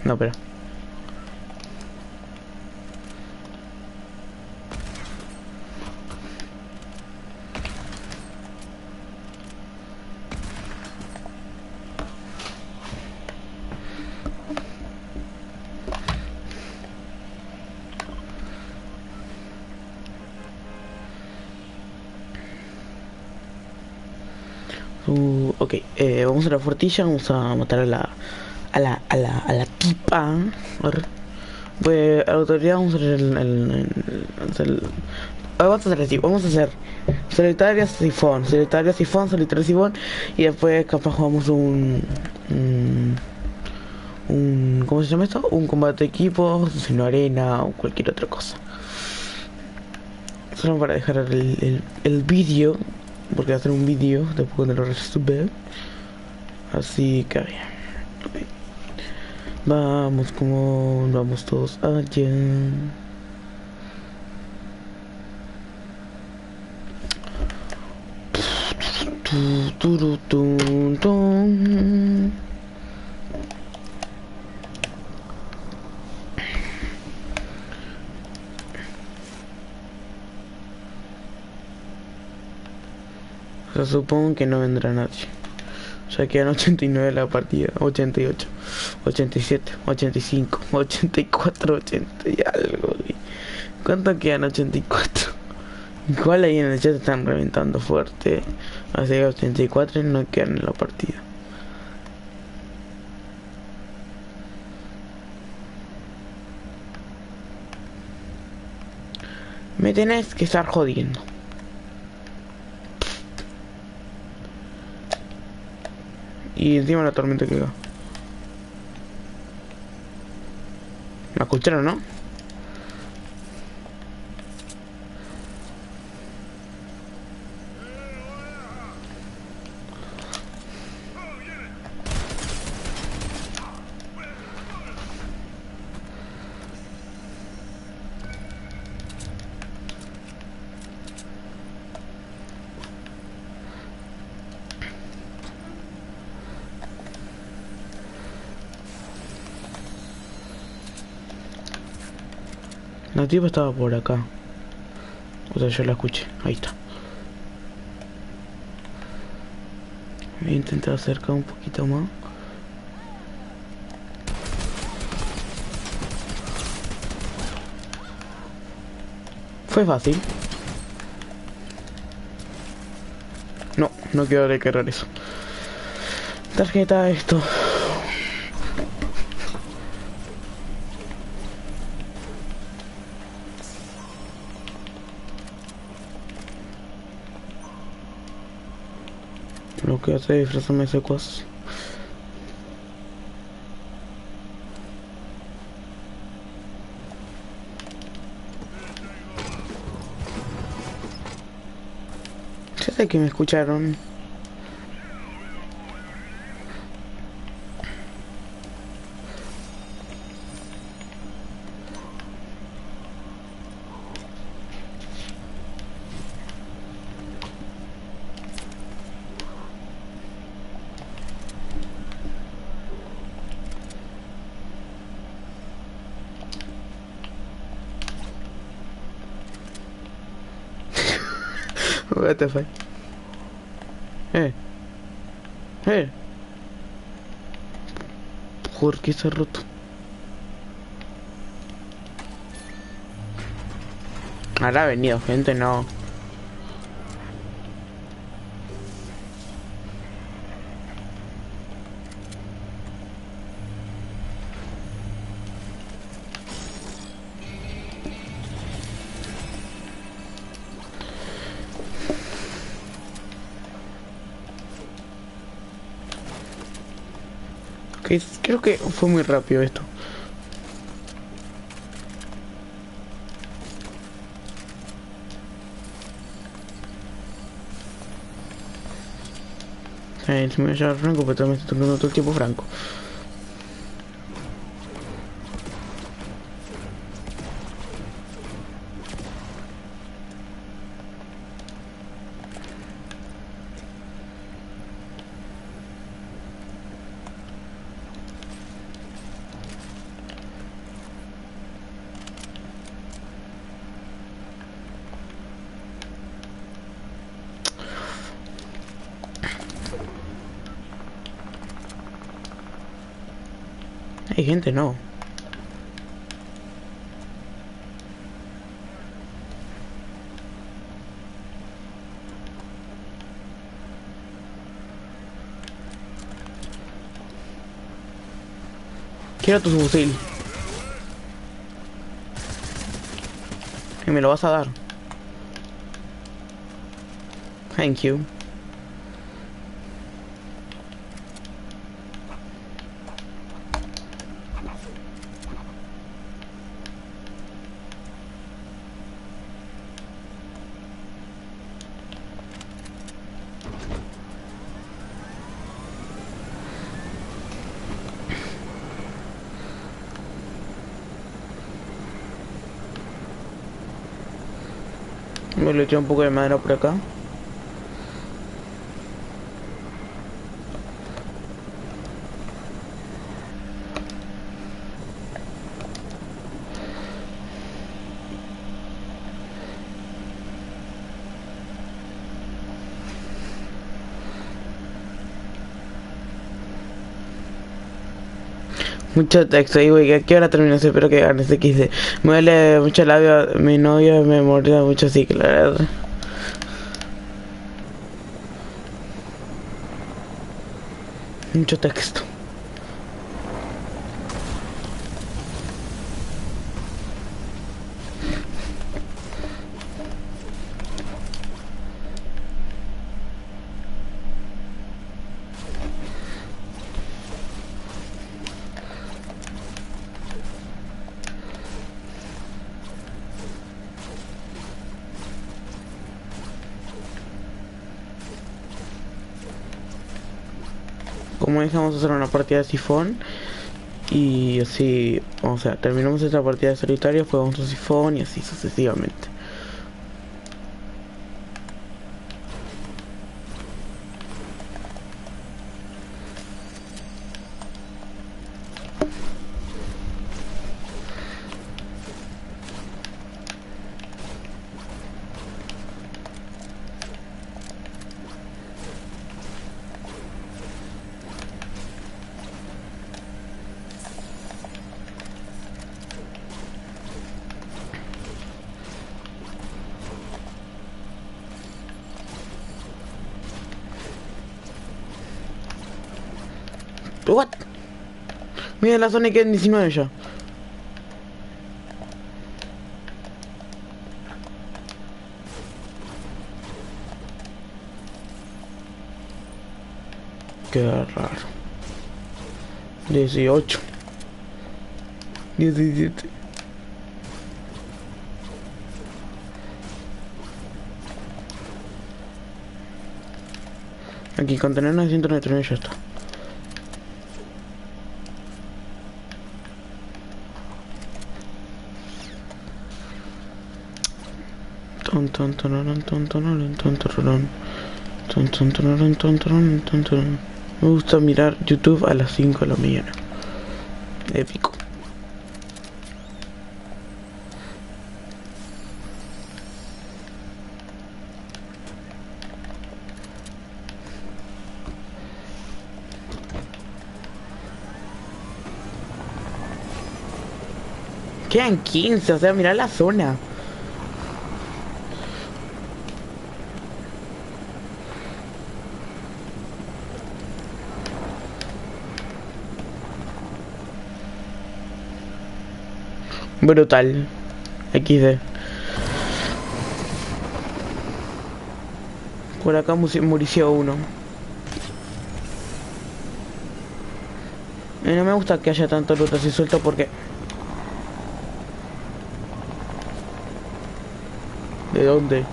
No, pero... ok, vamos a la fortilla, vamos a matar a la tipa. Pues a la autoridad vamos a hacer vamos a hacer así, vamos a hacer solitario sifón, solitario sifón, y después capaz jugamos un ¿cómo se llama esto? Un combate de equipos, sino arena o cualquier otra cosa. Solo para dejar el vídeo, porque va a ser un vídeo después cuando lo resube. Así que bien. Okay. Vamos todos allá. O sea, supongo que no vendrá nadie. Ya quedan 89 la partida, 88, 87, 85, 84, 80 y algo. ¿Cuánto quedan? 84. Igual ahí en el chat están reventando fuerte. Así que 84 no quedan en la partida. Me tenés que estar jodiendo. Y encima la tormenta que va. ¿Me escucharon, no? La tipa estaba por acá. O sea, yo la escuché. Ahí está. Voy a intentar acercar un poquito más. Fue fácil. No quiero recargar eso. Tarjeta esto. Lo que hace es disfrazarme de secuaz. Ya sé que me escucharon. What the fuck? Eh. ¿Por qué se ha roto? Ahora ha venido gente, no. Ok, creo que fue muy rápido esto. Si me voy a llevar Franco, pero también estoy tocando todo el tiempo Franco. Hay gente, no. Quiero tu fusil. Y me lo vas a dar. Thank you. Me lo eché un poco de madera por acá. Mucho texto y güey, ¿a qué hora terminas? Espero que ganes XD. Me duele mucho el labio, mi novio me mordía mucho, así que la verdad. Mucho texto. Como dije, vamos a hacer una partida de sifón. Y así, o sea, terminamos esta partida de solitario, jugamos un sifón y así sucesivamente. What? Mira la zona que es 19 ya. Qué raro. 18. 17. Aquí, contener 999 ya está. Ton ton tonorón, ton tonorón, ton tonorón. Ton ton tonorón, ton tonorón, ton tonorón. Me gusta mirar YouTube a las 5 de la mañana. Épico. Quedan 15, o sea, mirá la zona. Brutal. XD. Por acá murió uno. Y no me gusta que haya tanto loot así suelto porque... ¿De dónde?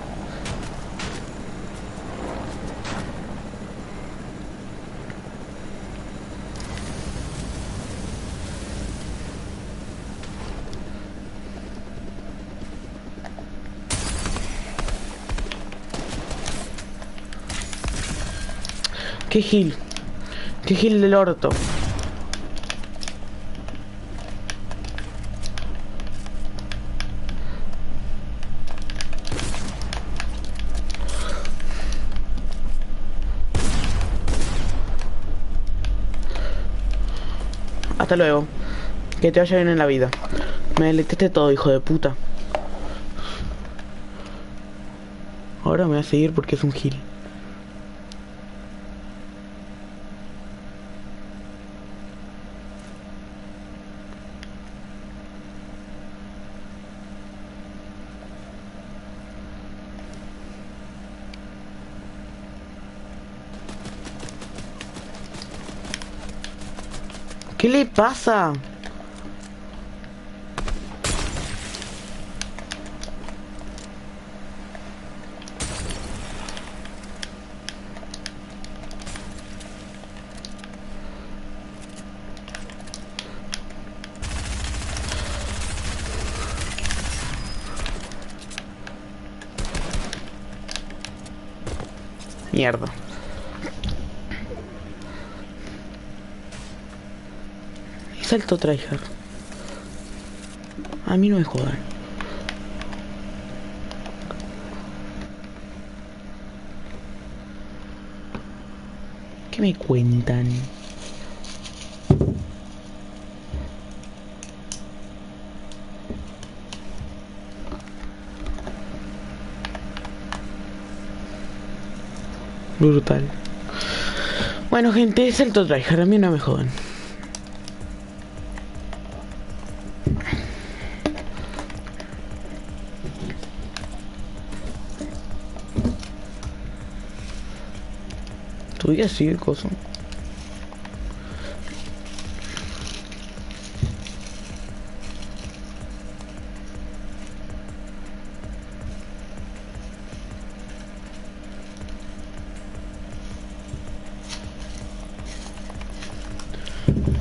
¿Qué gil? ¿Qué gil del orto? Hasta luego. Que te vaya bien en la vida. Me deleteaste todo, hijo de puta. Ahora me voy a seguir porque es un gil. ¿Qué le pasa? Mierda. Salto tryhard. A mí no me jodan. ¿Qué me cuentan? Brutal. Bueno, gente, salto tryhard. A mí no me jodan. Voy a decir cosas.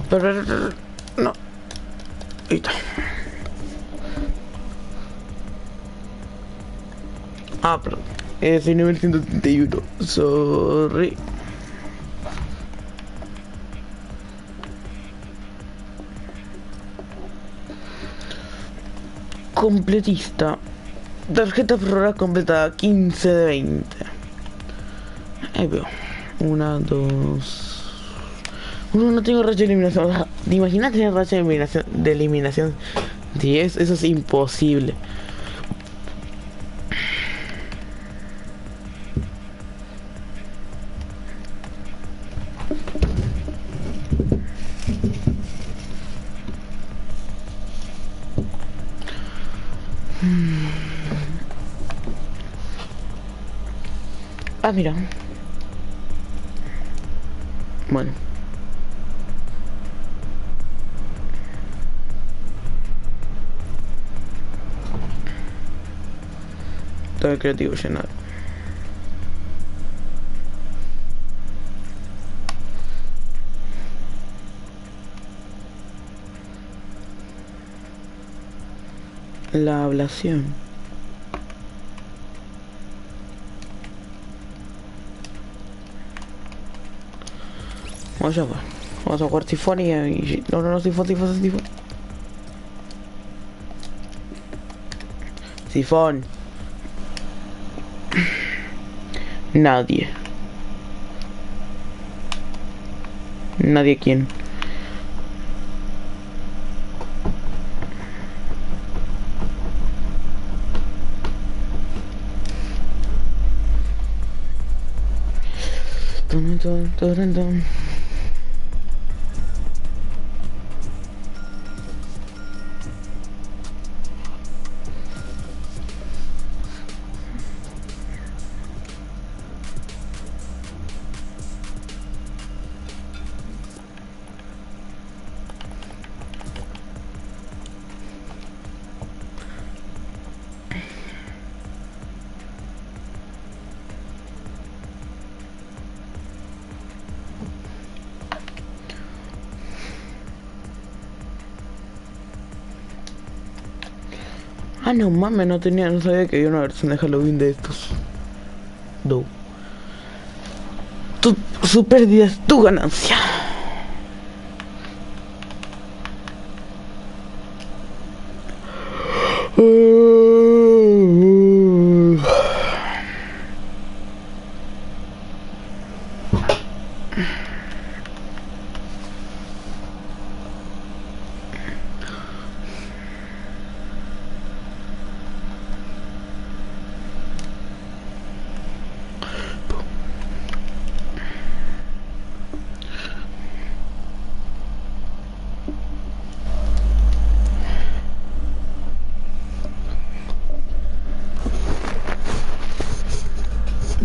Pero no. Ahí está. Ah, perdón. Soy nivel 131. Sorry. Completista. Tarjeta prórroga completada 15 de 20. Ahí veo. 1, 2. No tengo racha de eliminación. ¿Te imaginas tener racha de eliminación 10? Eso es imposible. Ah, mira. Bueno. Todo el creativo llenado. La ablación. Vamos a jugar. Vamos a jugar sifón y... No, sifón. Sifón. Nadie. Nadie quién. Dun. Ah, no mames, no sabía que había una versión de Halloween de estos. No. Su pérdida es tu ganancia.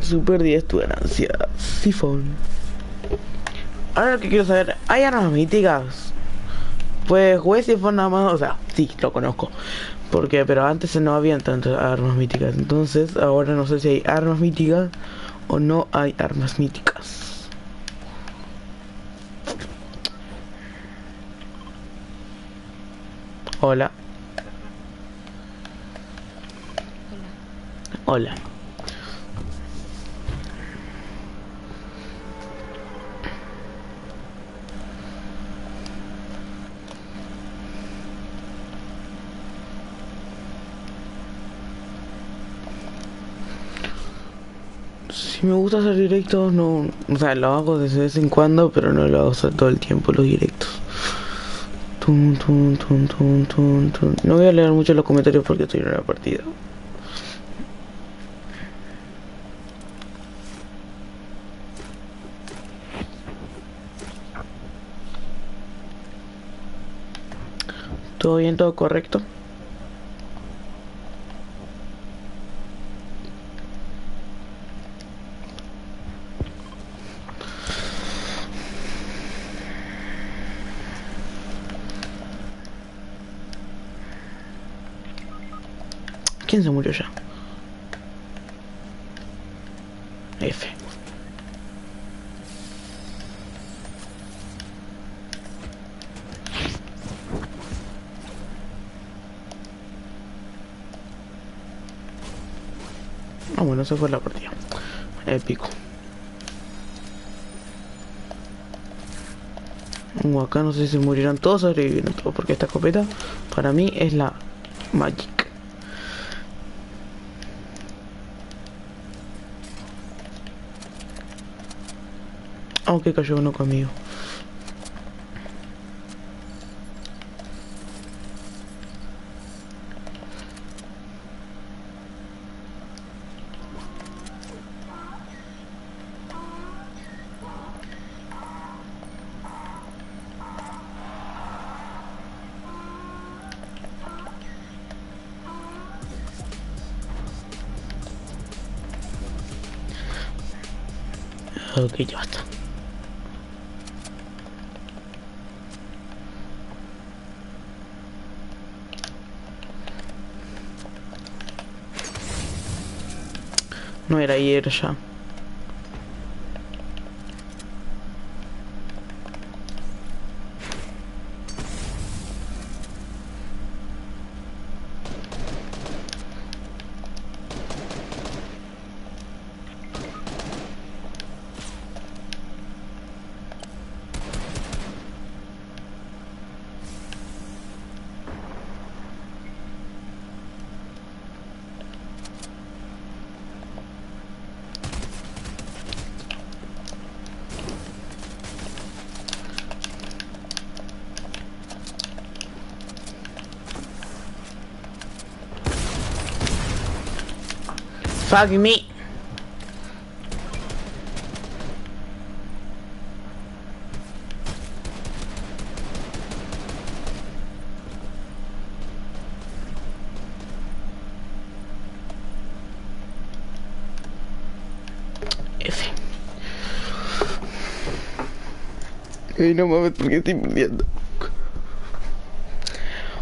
Su pérdida es tu ganancia. Sifón. Ahora lo que quiero saber, ¿hay armas míticas? Pues jugué Sifón nada más, o sea, sí, lo conozco. Porque, pero antes no habían tantas armas míticas. Entonces, ahora no sé si hay armas míticas o no hay armas míticas. Hola. Hola. Si me gusta hacer directos, no, o sea, lo hago de vez en cuando, pero no lo hago todo el tiempo los directos. No voy a leer mucho los comentarios porque estoy en una partida. ¿Todo bien? ¿Todo correcto? ¿Quién se murió ya? F. Ah, bueno, se fue la partida. Épico. Acá no sé si murieron todos o sobrevivieron todos, porque esta escopeta para mí es la Magic. Aunque cayó uno conmigo. Ok, ya basta. No era ayer ya. Fuck me. F. Ay, no mames, porque estoy muriendo.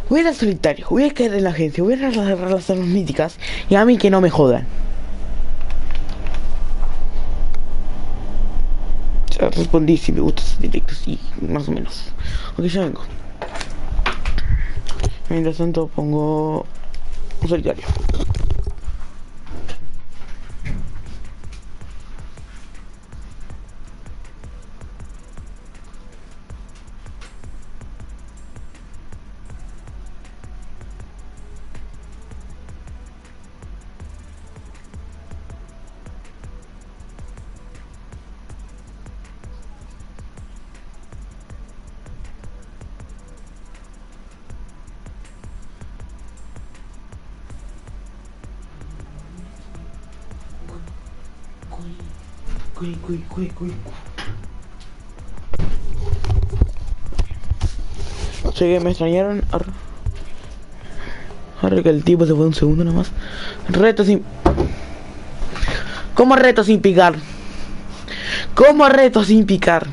Voy a ir al solitario, voy a caer en la agencia, voy a agarrar las armas míticas y a mí que no me jodan. Ya respondí si me gustan esos directos, sí, más o menos. Ok, ya vengo. Mientras tanto pongo un solitario. Cuy. Llegué, me extrañaron. Arre que el tipo se fue un segundo nomás. Reto sin... ¿Cómo reto sin picar? ¿Cómo reto sin picar?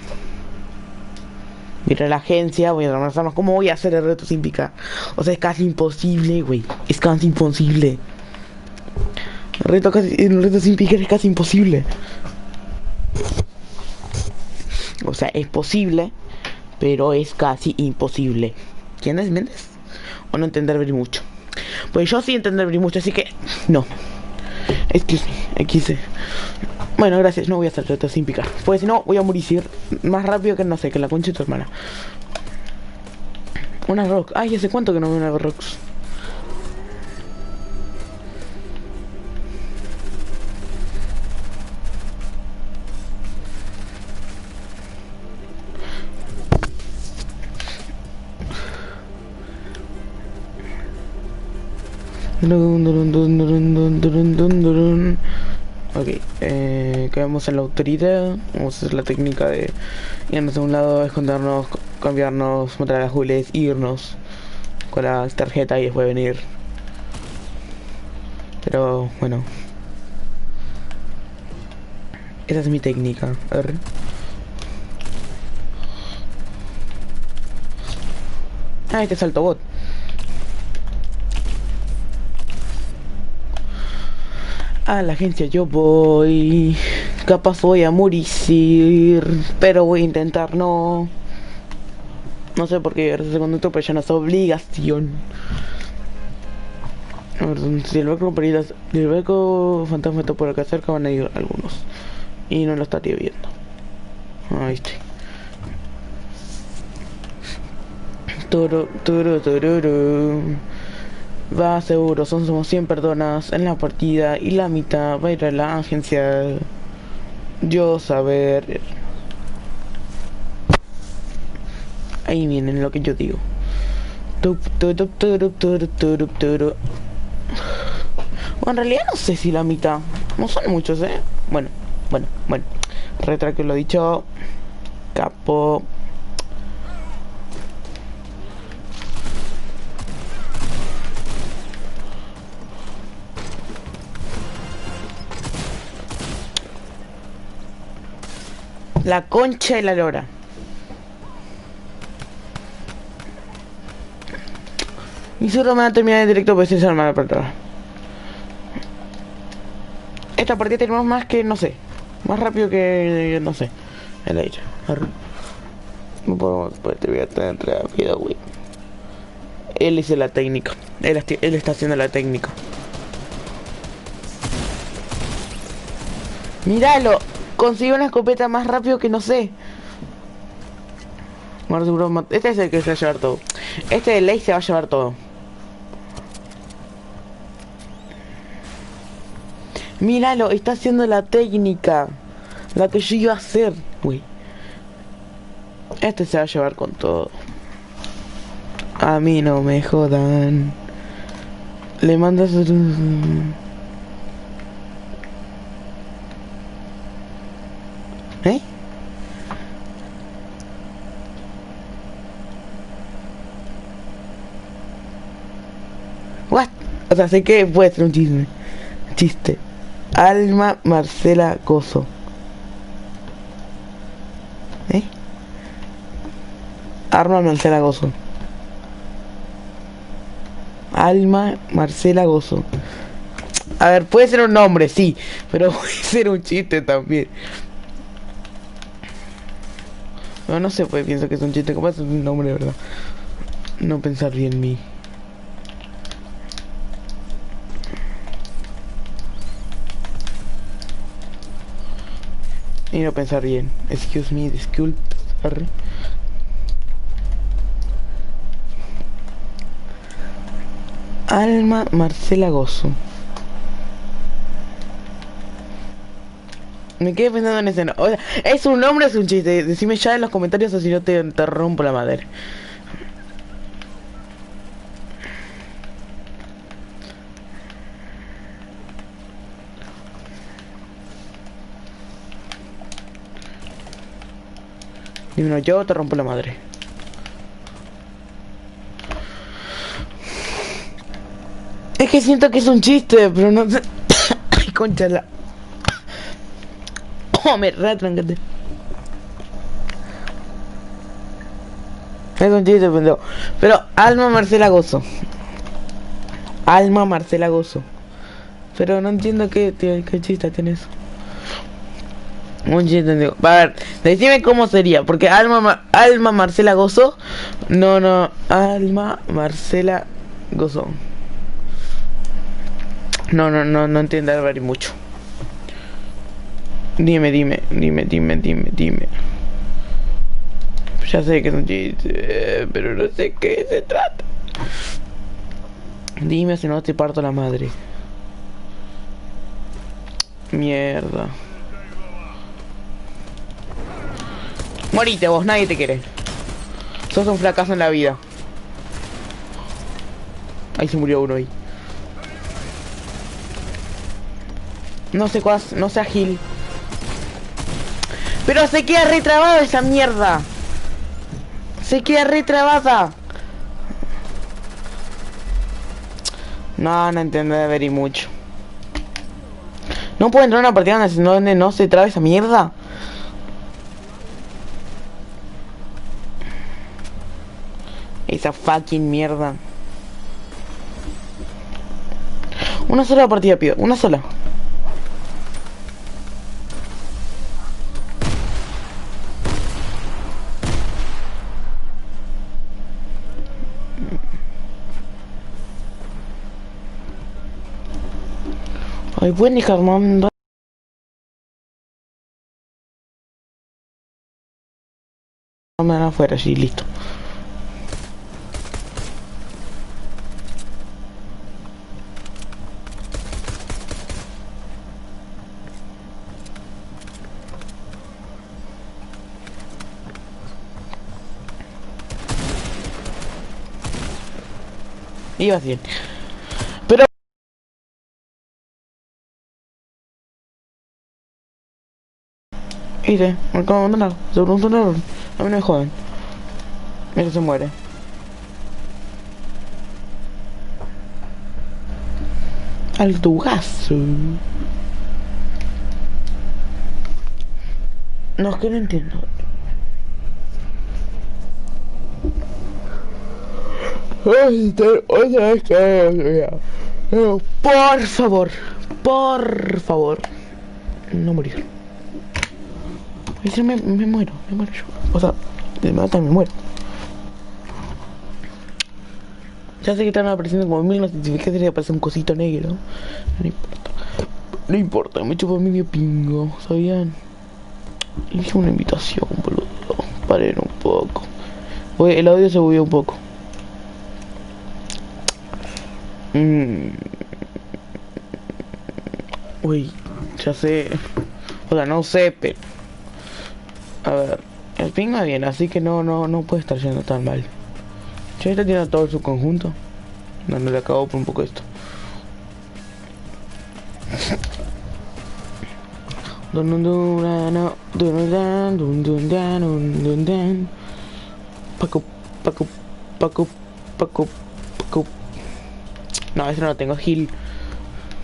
Mira la agencia, voy a tomar las armas. ¿Cómo voy a hacer el reto sin picar? O sea, es casi imposible, güey. Es casi imposible. El reto sin picar es casi imposible. O sea, es posible, pero es casi imposible. ¿Entiendes? ¿Entiendes? O no entender ver mucho. Pues yo sí entender ver mucho, así que... No. Excuse me, XC. Bueno, gracias, no voy a hacer reto sin picar. Pues si no, voy a morir más rápido que no sé, que la concha de tu hermana. Una rock. Ay, ¿hace cuánto que no veo una rocks? Ok, quedamos en la autoridad. Vamos a hacer la técnica de irnos a un lado, escondernos, cambiarnos, matar a Jules, irnos con la tarjeta y después venir. Pero bueno, esa es mi técnica. A ver. Ah, este salto bot. A la agencia yo voy. Capaz voy a morir, pero voy a intentar no. No sé por qué llegar a ese segundo tour, pero ya no es obligación. A ver, si el beco fantasma está por acá cerca, van a ir algunos. Y no lo estaría viendo. Ahí estoy. Turururu. Va seguro, somos 100 personas en la partida y la mitad va a ir a la agencia. Yo saber. Ahí vienen lo que yo digo. Bueno, en realidad no sé si la mitad. No son muchos, Bueno. Retrato lo dicho. Capo. La concha y la lora. Y solo me va a terminar en directo, pues es hermana para atrás. esta partida tenemos más que, no sé. Más rápido que, no sé. El aire. Arre. No podemos, pues te voy a tener rápido, güey. Él hizo la técnica. Él está haciendo la técnica. Míralo. Consiguió una escopeta más rápido que no sé. Este es el que se va a llevar todo. Este de ley se va a llevar todo. Míralo, está haciendo la técnica. La que yo iba a hacer, güey. Este se va a llevar con todo. A mí no me jodan. Le mandas... ¿Eh? What? O sea, sé que puede ser un chiste. Alma Marcela Gozo. ¿Eh? Arma Marcela Gozo. Alma Marcela Gozo. A ver, puede ser un nombre, sí, pero puede ser un chiste también. No sé, pues pienso que es un chiste, capaz es un nombre, ¿verdad? No pensar bien en mí. Y no pensar bien. Excuse me, disculpe. Alma Marcela Gozo. Me quedé pensando en ese no. O sea, ¿es un nombre o es un chiste? Decime ya en los comentarios o si no te rompo la madre. Dímelo, yo te rompo la madre. Es que siento que es un chiste, pero no sé. Ay, concha la... Oh, me retrancate. Es un chiste, pendejo. Pero Alma Marcela Gozo. Alma Marcela Gozo. Pero no entiendo qué chiste tiene eso. Un chiste, digo. A ver, decime cómo sería. Porque Alma Marcela Gozo. No. Alma Marcela Gozo. No entiendo a ver mucho. Dime. Ya sé que es un chiste, pero no sé qué se trata. Dime si no te parto la madre. Mierda. Morite vos, nadie te quiere. Sos un fracaso en la vida. Ahí se murió uno ahí. No sé cuál, no sé agil. Pero se queda retrabada esa mierda. Se queda retrabada. No entiendo de ver y mucho. No puedo entrar a una partida donde no se traba esa mierda. Esa fucking mierda. Una sola partida pido, una sola. Ay, pueden dejar mandar. Me van afuera, sí, listo. Iba bien. Pero... Mire, me acabo de abandonar. Se abandonaron. A mí no me joden. Mira, se muere. Al dugazo. No, es que no entiendo. Otra vez que... Por favor. no morir. Y si me muero yo. O sea, me matan, me muero. Ya sé que están apareciendo como 1000 notificaciones y aparece un cosito negro. No importa. No importa, me chupa medio pingo, ¿sabían? Hice una invitación, boludo. Paren un poco. Oye, el audio se movió un poco. Uy, ya sé. O sea, no sé, pero... A ver, el ping va bien, así que no puede estar yendo tan mal. Ya está tirando todo su conjunto. No le acabo por un poco esto. Paco, Paco, Paco, Paco, Paco. No, ese no lo tengo, Gil.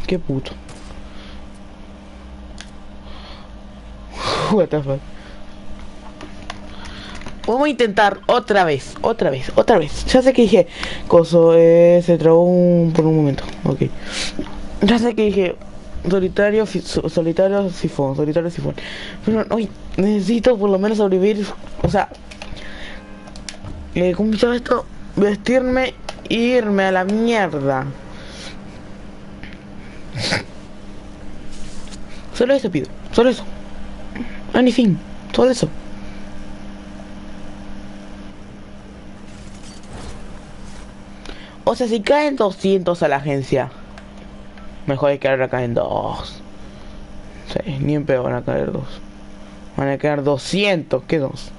Qué puto. What the fuck. Vamos a intentar otra vez. Ya sé que dije, coso, se trabó por un momento. Ok. Ya sé que dije, solitario sifón. Pero hoy necesito por lo menos sobrevivir. O sea, ¿cómo se llama esto? Vestirme e irme a la mierda. Solo eso pido, solo eso. Ni fin, solo eso. O sea, si caen 200 a la agencia, mejor es que ahora caen 2. Sí, ni en peor van a caer 2. Van a caer 200, ¿qué 2?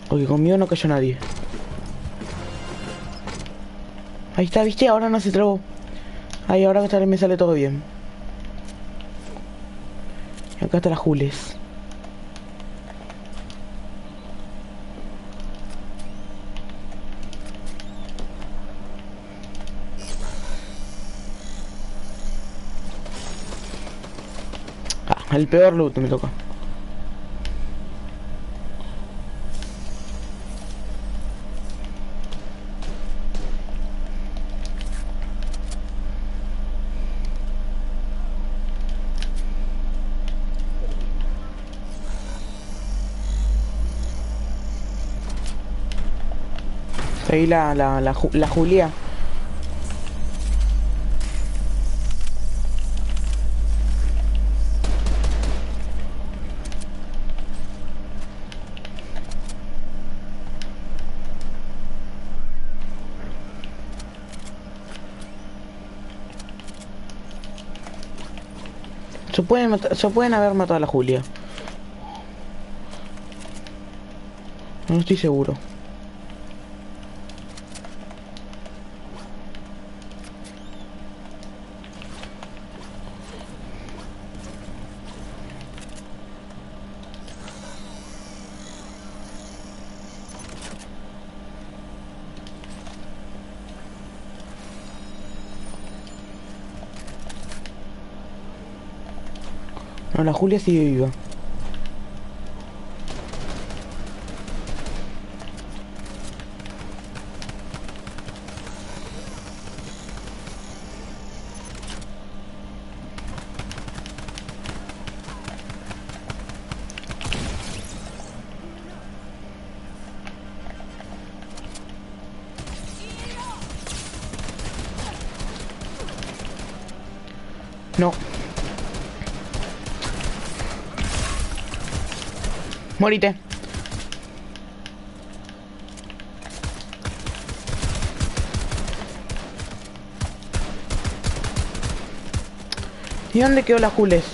Porque conmigo no cayó nadie. Ahí está, ¿viste? Ahora no se trabó. Ahí, ahora que me sale todo bien. Y acá está la Jules. Ah, el peor loot me toca. Ahí la Julia. Se pueden haber matado a la Julia. No estoy seguro. No, la Julia sigue viva. No. Morite. ¿Y dónde quedó la Jules?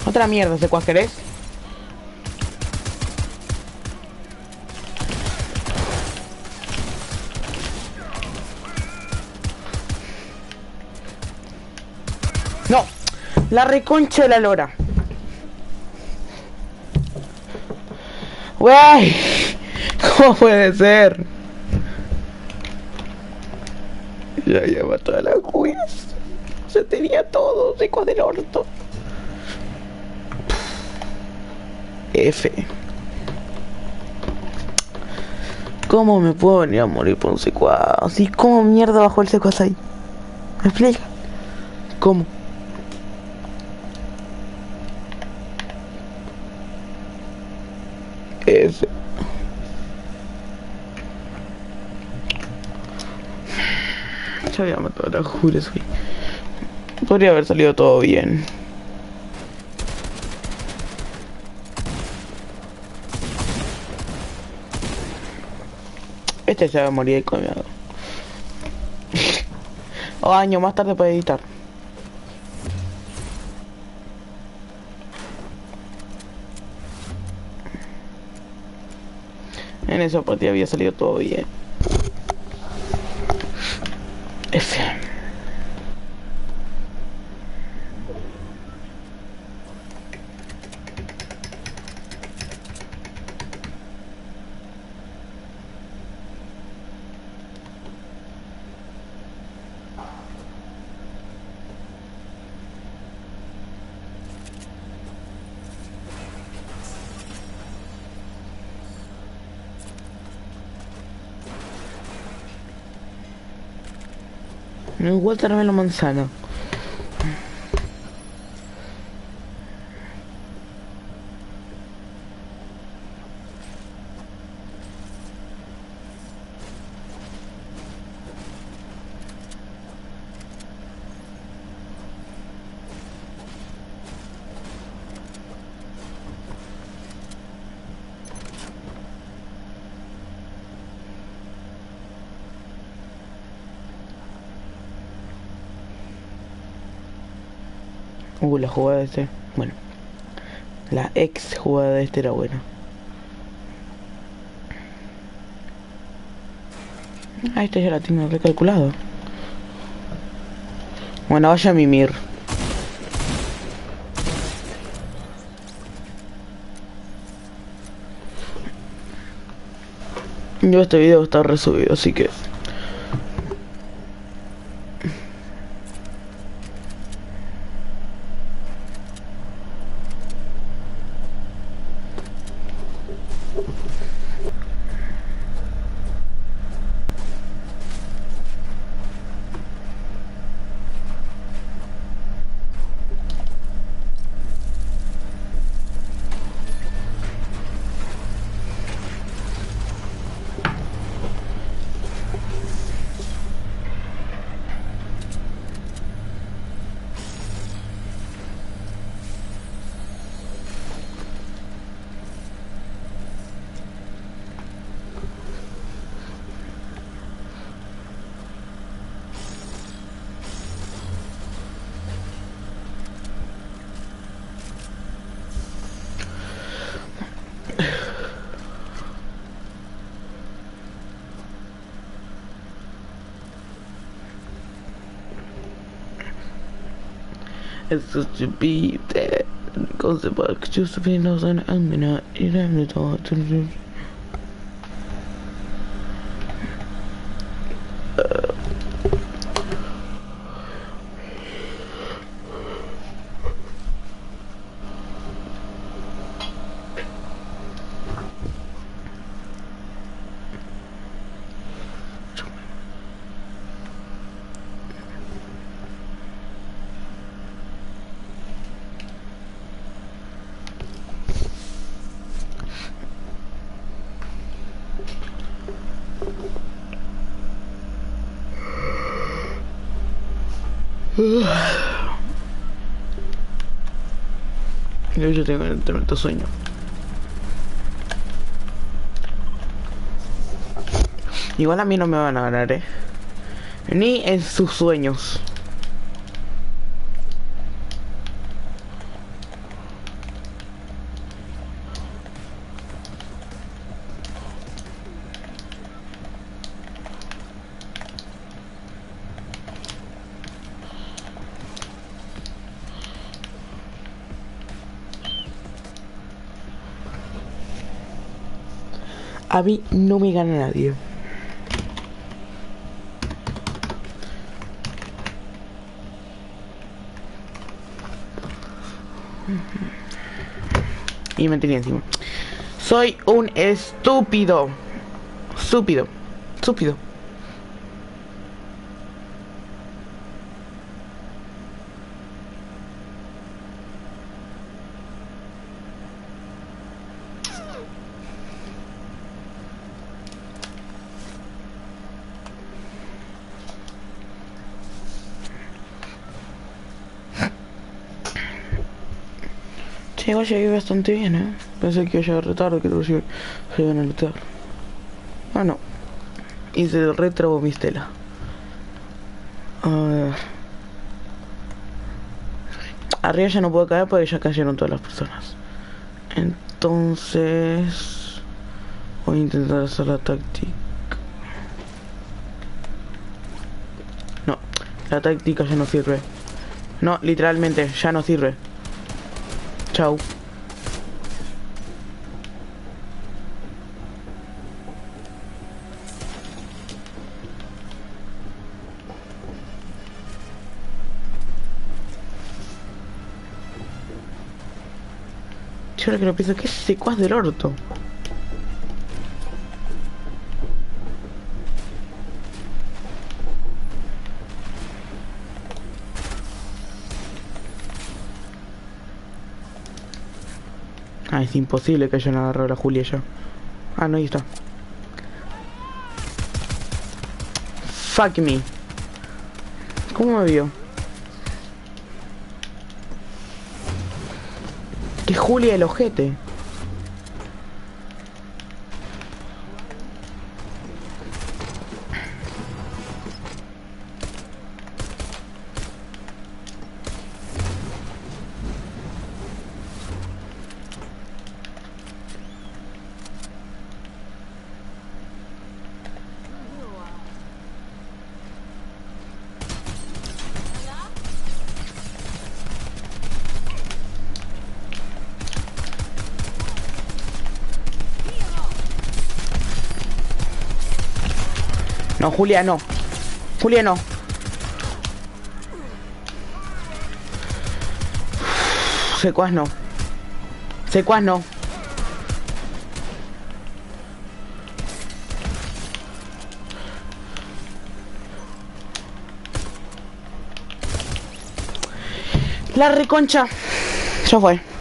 Otra mierda, ¿se cuál querés? No, la reconcha de la lora. Wey, ¿cómo puede ser? Ya mató a la Jules. se tenía todo, hijos del orto. F. ¿Cómo me puedo venir a morir por un secuaz? Así, ¿cómo mierda bajó el secuaz ahí? ¿Me explica? ¿Cómo? F. Ya había matado a la Jures, güey. Podría haber salido todo bien. Este se va a morir de comiado. O año más tarde para editar. En esa partida había salido todo bien. F. Igual la manzana. La jugada de este. Bueno, la ex jugada de este era buena. Ah, esta ya la tengo recalculado. Bueno, vaya a mimir. Yo este video está resubido, así que... It's such a beat that goes back to the windows and I'm not even the door to do. Yo tengo un tremendo sueño. Igual a mí no me van a ganar, ni en sus sueños. A mí no me gana nadie. Y me tiré encima. Soy un estúpido. Estúpido. Estúpido. Che, igual llegué bastante bien, Pensé que iba a llegar retardo, que se iban a lutear. Ah, no. Hice el retro mi estela. A ver. Arriba ya no puedo caer porque ya cayeron todas las personas. Entonces... voy a intentar hacer la táctica. No, la táctica ya no sirve. No, literalmente, ya no sirve. Chau. Yo ahora que lo pienso, ¿qué secuaz del orto? Ah, es imposible que hayan agarrado a la Julia ya. Ah, no, ahí está. Fuck me. ¿Cómo me vio? Que Julia el ojete. No, Julia no. Julia no. Secuaz no. Secuaz no. La reconcha. Ya fue.